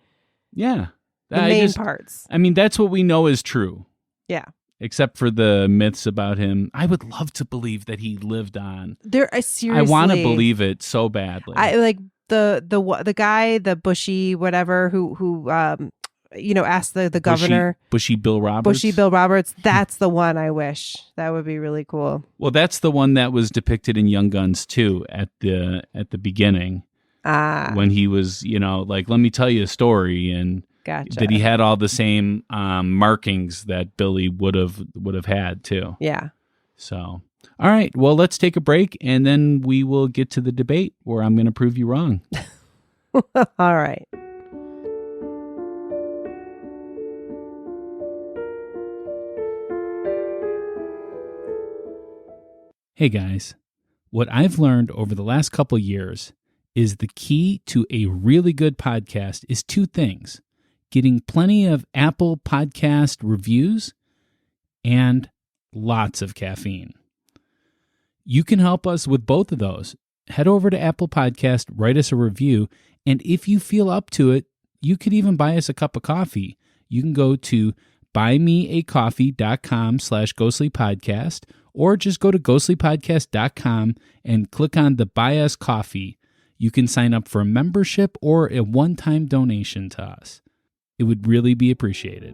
parts. I mean, that's what we know is true. Yeah. Except for the myths about him. I would love to believe that he lived on. Seriously. I want to believe it so badly. I like the guy, the Bushy whatever who asked the governor. Bushy Bill Roberts. Bushy Bill Roberts. That's the one I wish. That would be really cool. Well, that's the one that was depicted in Young Guns too at the beginning. When he was, like, let me tell you a story, and gotcha. that he had all the same markings that Billy would have had too. Yeah. So, all right. Well, let's take a break, and then we will get to the debate where I'm going to prove you wrong. All right. Hey guys, what I've learned over the last couple years is the key to a really good podcast is two things: getting plenty of Apple Podcast reviews and lots of caffeine. You can help us with both of those. Head over to Apple Podcast, write us a review, and if you feel up to it, you could even buy us a cup of coffee. You can go to buymeacoffee.com/ghostlypodcast, or just go to ghostlypodcast.com and click on the Buy Us Coffee. You can sign up for a membership or a one-time donation to us. It would really be appreciated.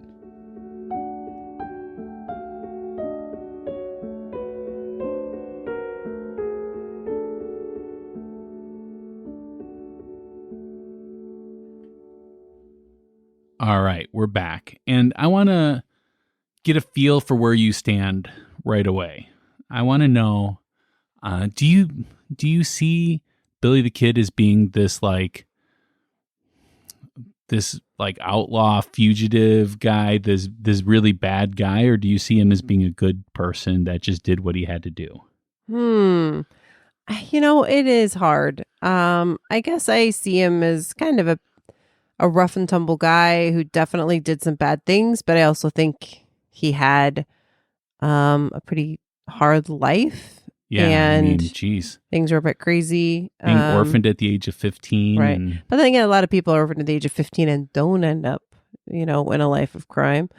All right, we're back. And I want to get a feel for where you stand right away. I want to know, do you see Billy the Kid as being this outlaw fugitive guy, this really bad guy, or do you see him as being a good person that just did what he had to do? It is hard. I guess I see him as kind of a rough and tumble guy who definitely did some bad things, but I also think he had a pretty hard life. Yeah, and geez. Things were a bit crazy. Being orphaned at the age of 15. Right. But then again, a lot of people are orphaned at the age of 15 and don't end up, in a life of crime.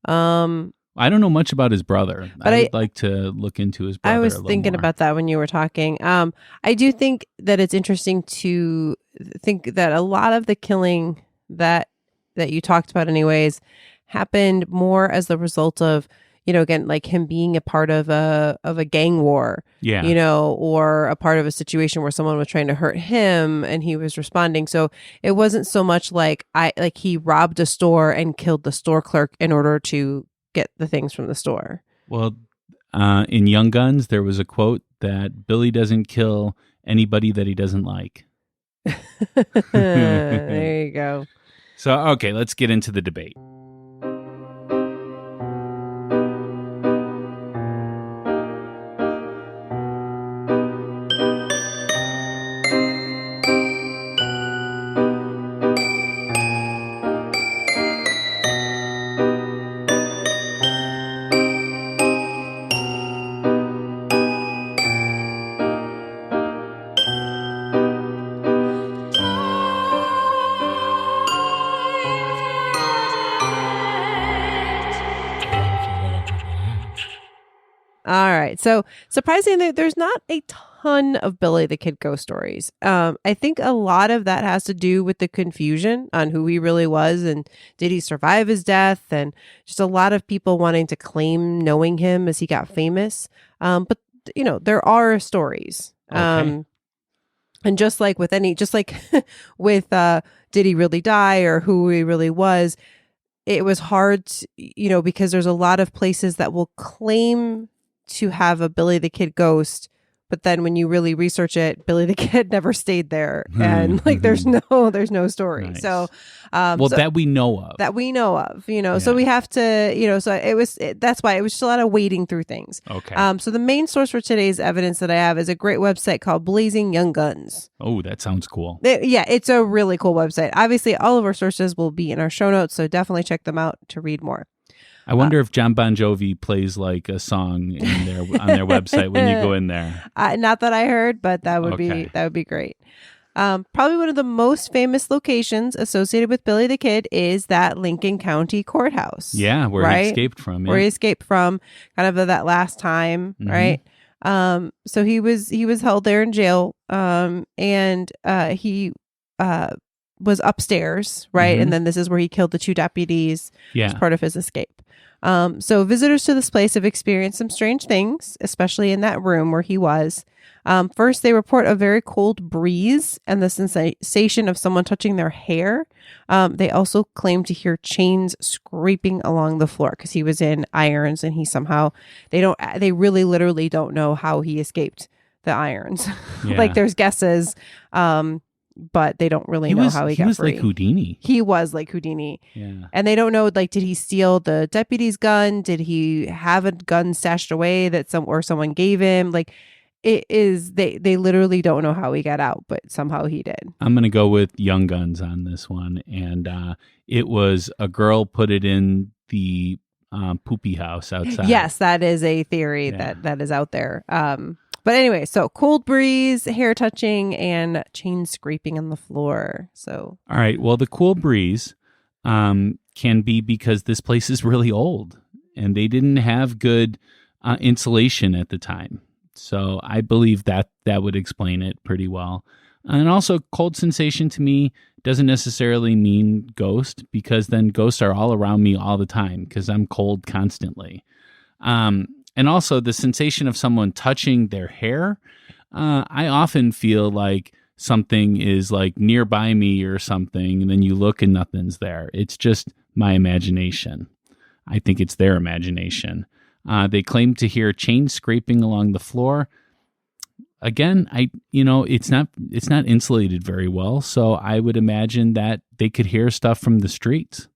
I don't know much about his brother, but I would like to look into his brother. I was a little thinking more. about that when you were talking. I do think that it's interesting to think that a lot of the killing that you talked about anyways happened more as the result of, again, like him being a part of a gang war, or a part of a situation where someone was trying to hurt him and he was responding. So it wasn't so much like he robbed a store and killed the store clerk in order to get the things from the store. Well, in Young Guns, there was a quote that Billy doesn't kill anybody that he doesn't like. There you go. So, okay, let's get into the debate. All right. So surprisingly, there's not a ton of Billy the Kid ghost stories. I think a lot of that has to do with the confusion on who he really was and did he survive his death, and just a lot of people wanting to claim knowing him as he got famous. But there are stories. Okay. And just like with with did he really die or who he really was, it was hard, because there's a lot of places that will claim to have a Billy the Kid ghost, but then when you really research it, Billy the Kid never stayed there, and there's no story. Nice. So, that we know of. So we have to, that's why it was just a lot of wading through things. Okay. So the main source for today's evidence that I have is a great website called Blazing Young Guns. Oh, that sounds cool. It's a really cool website. Obviously, all of our sources will be in our show notes, so definitely check them out to read more. I wonder if John Bon Jovi plays like a song on their website when you go in there. Not that I heard, but that would be great. Probably one of the most famous locations associated with Billy the Kid is that Lincoln County Courthouse. Yeah, where he escaped from. Yeah. Where he escaped from, kind of that last time, right? So he was held there in jail, and he was upstairs, right? And then this is where he killed the 2 deputies as part of his escape. So visitors to this place have experienced some strange things, especially in that room where he was. First, they report a very cold breeze and the sensation of someone touching their hair. They also claim to hear chains scraping along the floor because he was in irons, and they really literally don't know how he escaped the irons. Yeah. There's guesses, but they don't really know how he got free. He was like Houdini. He was like Houdini. Yeah. And they don't know, did he steal the deputy's gun? Did he have a gun stashed away that someone gave him? They literally don't know how he got out, but somehow he did. I'm going to go with Young Guns on this one. And it was a girl put it in the poopy house outside. Yes, that is a theory that is out there. But anyway, so cold breeze, hair touching, and chain scraping on the floor. So, all right. Well, the cool breeze can be because this place is really old and they didn't have good insulation at the time. So I believe that would explain it pretty well. And also, cold sensation to me doesn't necessarily mean ghost, because then ghosts are all around me all the time because I'm cold constantly. And also the sensation of someone touching their hair. I often feel like something is nearby me or something, and then you look and nothing's there. It's just my imagination. I think it's their imagination. They claim to hear chains scraping along the floor. Again, it's not insulated very well, so I would imagine that they could hear stuff from the streets.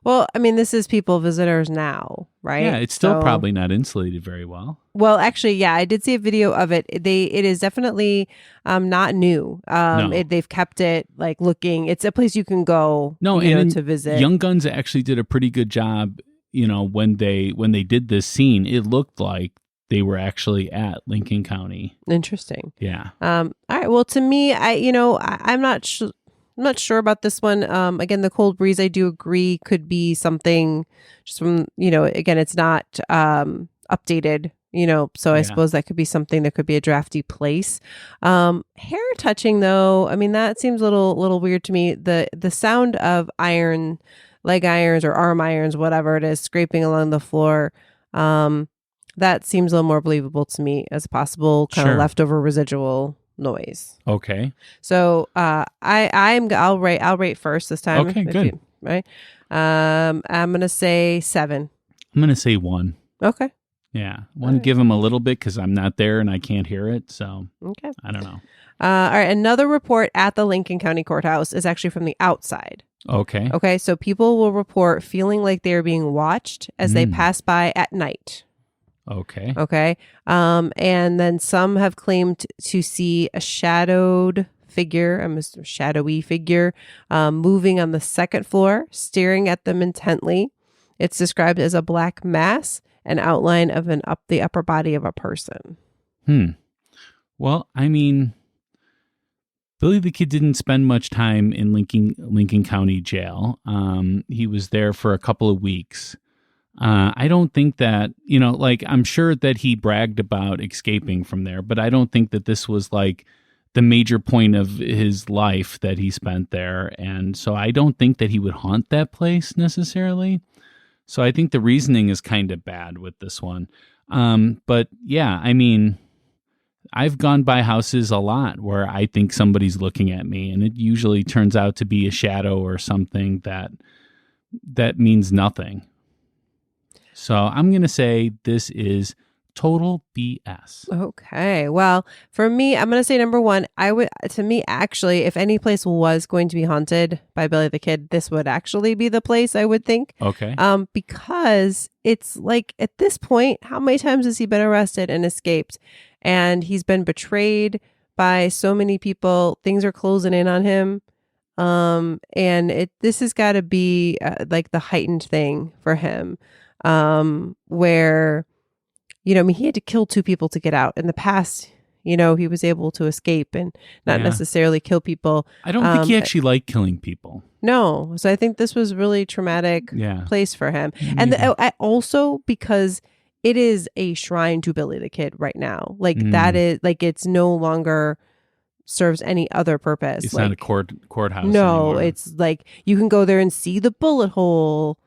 Well, I mean, this is visitors now, right? Yeah, it's still probably not insulated very well. Well, actually, yeah, I did see a video of it. It is definitely not new. No. They've kept it looking. It's a place you can go. To visit. Young Guns actually did a pretty good job. When they did this scene, it looked like they were actually at Lincoln County. Interesting. Yeah. All right. Well, to me, I'm not sure. I'm not sure about this one. Again, the cold breeze, I do agree, could be something just from, again, it's not updated, so I suppose that could be something that could be a drafty place. Hair touching, though, I mean, that seems a little weird to me. The sound of leg irons or arm irons, whatever it is, scraping along the floor, that seems a little more believable to me as a possible kind of leftover residual noise. Okay. So I'll rate first this time. Okay, good. Right. I'm gonna say 7. I'm gonna say 1. Okay. Yeah, give him a little bit because I'm not there and I can't hear it. So okay. I don't know. All right. Another report at the Lincoln County Courthouse is actually from the outside. Okay. Okay. So people will report feeling like they are being watched as they pass by at night. Okay. Okay. And then some have claimed to see a shadowy figure, moving on the second floor, staring at them intently. It's described as a black mass, an outline of the upper body of a person. Well, I mean, Billy the Kid didn't spend much time in Lincoln County Jail. He was there for a couple of weeks. I don't think that, I'm sure that he bragged about escaping from there, but I don't think that this was the major point of his life that he spent there. And so I don't think that he would haunt that place necessarily. So I think the reasoning is kind of bad with this one. But yeah, I mean, I've gone by houses a lot where I think somebody's looking at me, and it usually turns out to be a shadow or something that means nothing. So I'm going to say this is total BS. Okay. Well, for me, I'm going to say number one. To me, actually, if any place was going to be haunted by Billy the Kid, this would actually be the place, I would think. Okay. Because it's like at this point, how many times has he been arrested and escaped? And he's been betrayed by so many people. Things are closing in on him. And this has got to be like the heightened thing for him, where, I mean, he had to kill 2 people to get out. In the past, he was able to escape and not necessarily kill people. I don't think he actually liked killing people. No. So I think this was really traumatic place for him. And I also, because it is a shrine to Billy the Kid right now. Like that is like, it's no longer serves any other purpose. It's like, not a courthouse No, anymore. it's like you can go there and see the bullet hole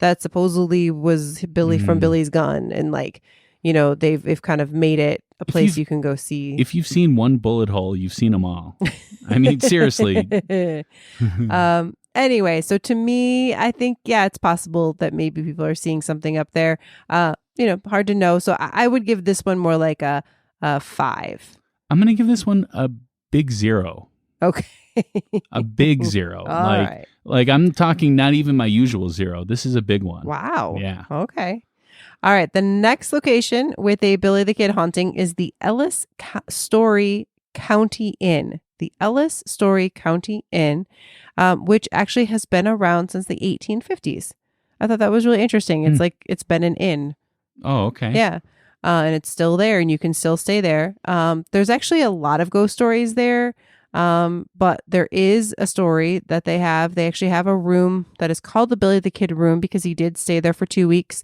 that supposedly was Billy from Billy's gun. And like, they've kind of made it a place you can go see. If you've seen one bullet hole, you've seen them all. I mean, seriously. Anyway, so to me, I think, it's possible that maybe people are seeing something up there. Hard to know. So I would give this one more like a 5. I'm going to give this one a big 0. Okay. A big 0. All right. Like I'm talking not even my usual 0. This is a big one. Wow. Yeah. Okay. All right. The next location with a Billy the Kid haunting is the Ellis Story County Inn. The Ellis Story County Inn, which actually has been around since the 1850s. I thought that was really interesting. It's like it's been an inn. Oh, okay. Yeah. And it's still there and you can still stay there. There's actually a lot of ghost stories there. But there is a story that they have. They actually have a room that is called the Billy the Kid room because he did stay there for 2 weeks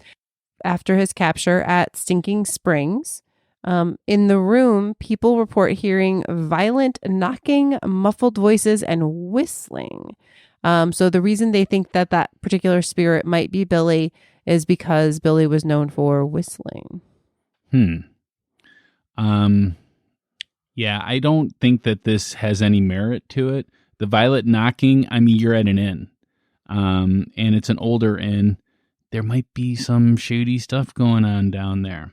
after his capture at Stinking Springs. In the room, people report hearing violent knocking, muffled voices, and whistling. So the reason they think that particular spirit might be Billy is because Billy was known for whistling. Yeah, I don't think that this has any merit to it. The violent knocking, I mean, you're at an inn. And it's an older inn. There might be some shady stuff going on down there.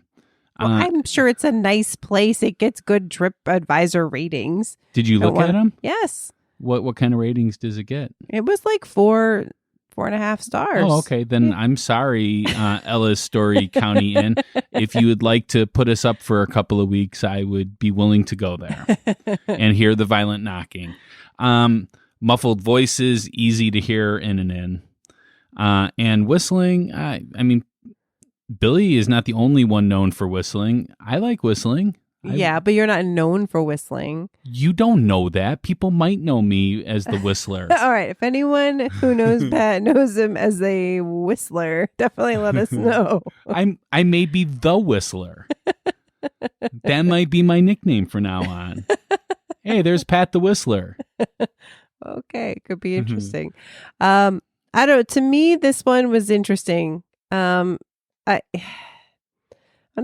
Well, I'm sure it's a nice place. It gets good TripAdvisor ratings. Did you look at them? Yes. What kind of ratings does it get? It was like 4.5 stars. Oh, okay. Then I'm sorry, Ellis Story County Inn. If you would like to put us up for a couple of weeks, I would be willing to go there and hear the violent knocking. Muffled voices, easy to hear in an inn. And whistling, I mean, Billy is not the only one known for whistling. I like whistling. Yeah, but you're not known for whistling. You don't know that. People might know me as the whistler. All right. If anyone who knows Pat knows him as a whistler, definitely let us know. I may be the whistler. That might be my nickname from now on. Hey, there's Pat the Whistler. Okay, could be interesting. I don't know. To me, this one was interesting. I'm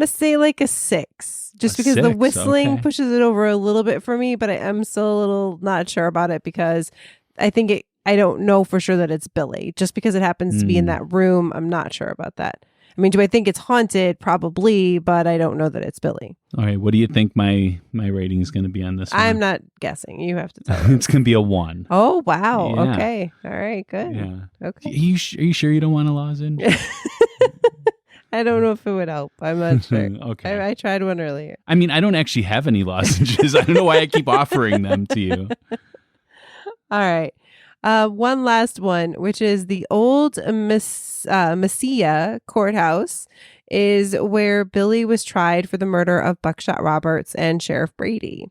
gonna say like a 6, just because the whistling pushes it over a little bit for me, but I'm still a little not sure about it because I think I don't know for sure that it's Billy. Just because it happens to be in that room, I'm not sure about that. I mean, do I think it's haunted? Probably, but I don't know that it's Billy. All right, what do you think my rating is going to be on this one? I'm not guessing. You have to tell me. It's going to be a 1. Oh, wow. Yeah. Okay. All right, good. Yeah. Okay. Are you sure you don't want a lozenge? I don't know if it would help. I'm not sure. Okay. I tried one earlier. I mean, I don't actually have any lozenges. I don't know why I keep offering them to you. All right. One last one, which is the old Messia Courthouse, is where Billy was tried for the murder of Buckshot Roberts and Sheriff Brady.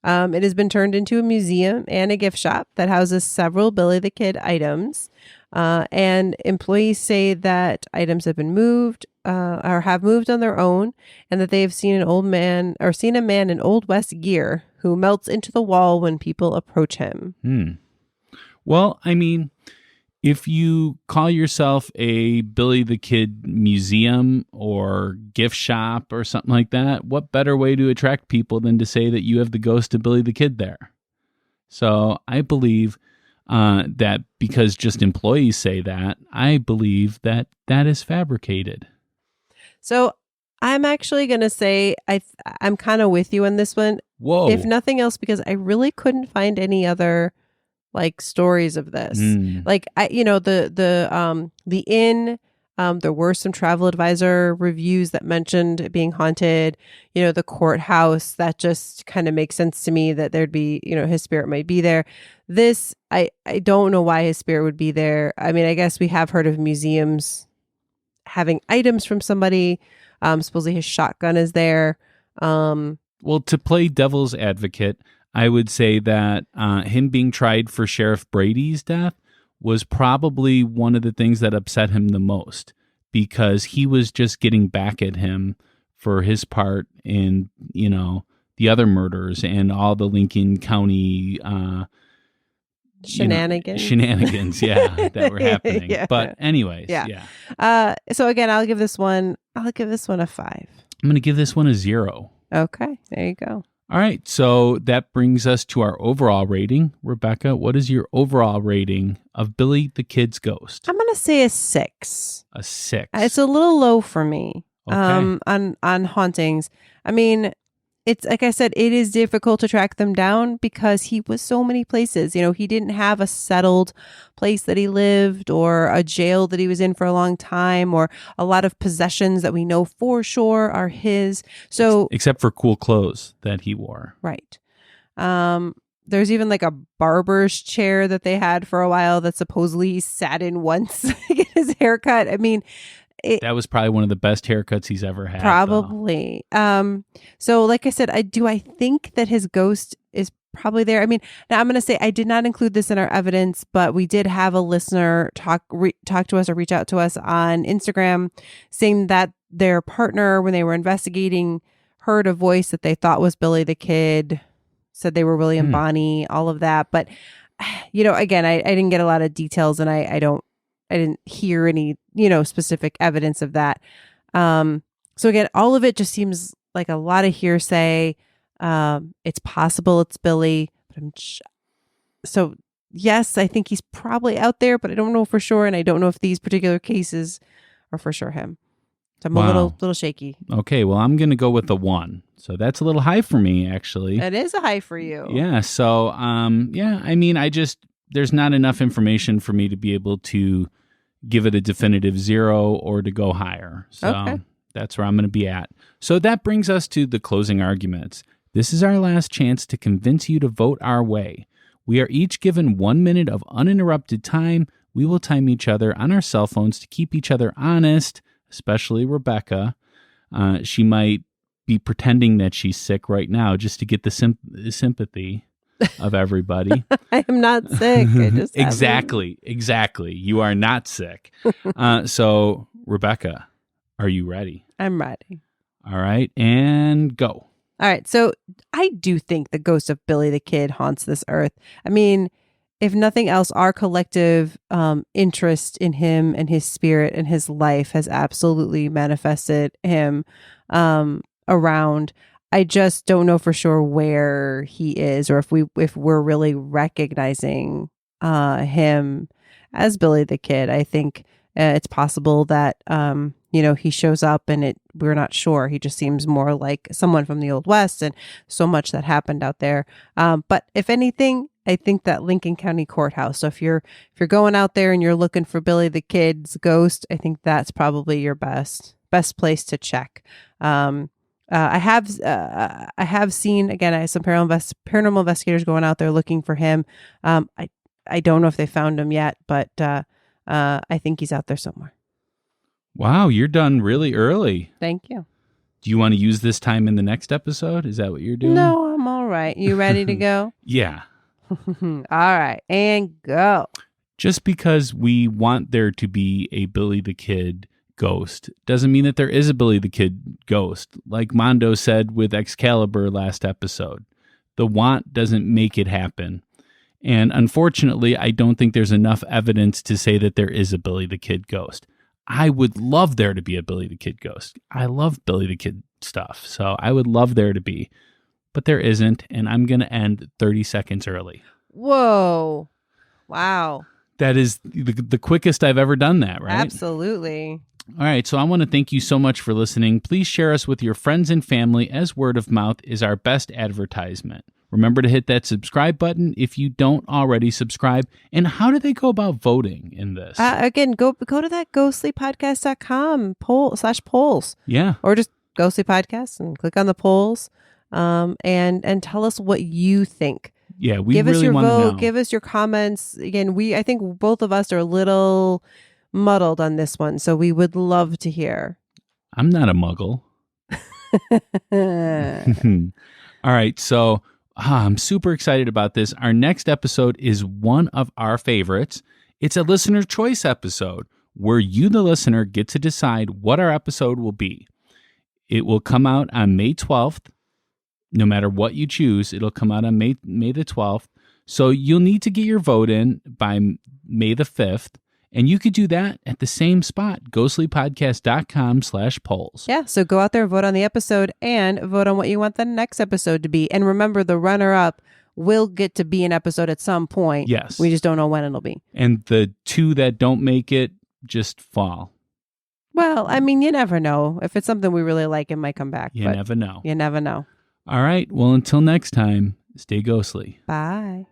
It has been turned into a museum and a gift shop that houses several Billy the Kid items. And employees say that items have been moved or have moved on their own, and that they have seen a man in Old West gear who melts into the wall when people approach him. Well, I mean, If you call yourself a Billy the Kid museum or gift shop or something like that, what better way to attract people than to say that you have the ghost of Billy the Kid there? So I believe that because just employees say that, I believe that that is fabricated. So I'm actually going to say I'm kind of with you on this one. Whoa. If nothing else, because I really couldn't find any other like stories of this. Like the inn, there were some travel advisor reviews that mentioned it being haunted. The courthouse, that just kind of makes sense to me that there'd be, his spirit might be there. This, I don't know why his spirit would be there. I mean, I guess we have heard of museums having items from somebody. Supposedly his shotgun is there. Well, to play devil's advocate, I would say that him being tried for Sheriff Brady's death was probably one of the things that upset him the most, because he was just getting back at him for his part in, the other murders and all the Lincoln County shenanigans, that were happening. Yeah. But anyways, So again, I'll give this one a 5. I'm going to give this one a 0. Okay, there you go. All right, so that brings us to our overall rating. Rebecca, what is your overall rating of Billy the Kid's Ghost? I'm going to say a 6. A 6. It's a little low for me. Okay. On hauntings. I mean, it's like I said, it is difficult to track them down because he was so many places. He didn't have a settled place that he lived or a jail that he was in for a long time or a lot of possessions that we know for sure are his. So except for cool clothes that he wore. Right. There's even like a barber's chair that they had for a while that supposedly he sat in once to get his haircut. I mean, that was probably one of the best haircuts he's ever had. Probably. So like I said, I think that his ghost is probably there. I mean, now I'm going to say I did not include this in our evidence, but we did have a listener talk to us or reach out to us on Instagram saying that their partner, when they were investigating, heard a voice that they thought was Billy the Kid, said they were William Bonney, all of that. But, again, I didn't get a lot of details and I didn't hear any, specific evidence of that. So again, all of it just seems like a lot of hearsay. It's possible it's Billy, but so yes, I think he's probably out there, but I don't know for sure. And I don't know if these particular cases are for sure him. So I'm a little shaky. Okay. Well, I'm going to go with the 1. So that's a little high for me, actually. It is a high for you. Yeah. So, I mean, there's not enough information for me to be able to give it a definitive 0 or to go higher. So that's where I'm going to be at. So that brings us to the closing arguments. This is our last chance to convince you to vote our way. We are each given 1 minute of uninterrupted time. We will time each other on our cell phones to keep each other honest, especially Rebecca. She might be pretending that she's sick right now just to get the sympathy of everybody. I am not sick. I just Exactly. You are not sick. So, Rebecca, are you ready? I'm ready. All right, and go. All right. So I do think the ghost of Billy the Kid haunts this earth. I mean, if nothing else, our collective interest in him and his spirit and his life has absolutely manifested him around. I just don't know for sure where he is or if we're really recognizing him as Billy the Kid. I think it's possible that he shows up and we're not sure. He just seems more like someone from the Old West and so much that happened out there. But if anything, I think that Lincoln County Courthouse. So if you're going out there and you're looking for Billy the Kid's ghost, I think that's probably your best place to check. I have seen, again, I have some paranormal investigators going out there looking for him. I don't know if they found him yet, but I think he's out there somewhere. Wow, you're done really early. Thank you. Do you want to use this time in the next episode? Is that what you're doing? No, I'm all right. You ready to go? Yeah. All right, and go. Just because we want there to be a Billy the Kid ghost doesn't mean that there is a Billy the Kid ghost. Like Mondo said with Excalibur last episode, the want doesn't make it happen. And unfortunately, I don't think there's enough evidence to say that there is a Billy the Kid ghost. I would love there to be a Billy the Kid ghost. I love Billy the Kid stuff, so I would love there to be. But there isn't, and I'm going to end 30 seconds early. Whoa. Wow. That is the quickest I've ever done that, right? Absolutely. All right, so I want to thank you so much for listening. Please share us with your friends and family, as word of mouth is our best advertisement. Remember to hit that subscribe button if you don't already subscribe. And how do they go about voting in this? Again, go to that ghostlypodcast.com /polls. Yeah. Or just Ghostly Podcast and click on the polls and tell us what you think. Yeah, we give us really your want to vote. know. Give us your comments. Again, I think both of us are a little muddled on this one, so we would love to hear. I'm not a muggle. All right, so I'm super excited about this. Our next episode is one of our favorites. It's a listener choice episode where you, the listener, get to decide what our episode will be. It will come out on May 12th. No matter what you choose, it'll come out on May the 12th. So you'll need to get your vote in by May the 5th. And you could do that at the same spot, ghostlypodcast.com/polls. Yeah, so go out there, vote on the episode, and vote on what you want the next episode to be. And remember, the runner-up will get to be an episode at some point. Yes. We just don't know when it'll be. And the two that don't make it just fall. Well, I mean, you never know. If it's something we really like, it might come back. You never know. You never know. All right. Well, until next time, stay ghostly. Bye.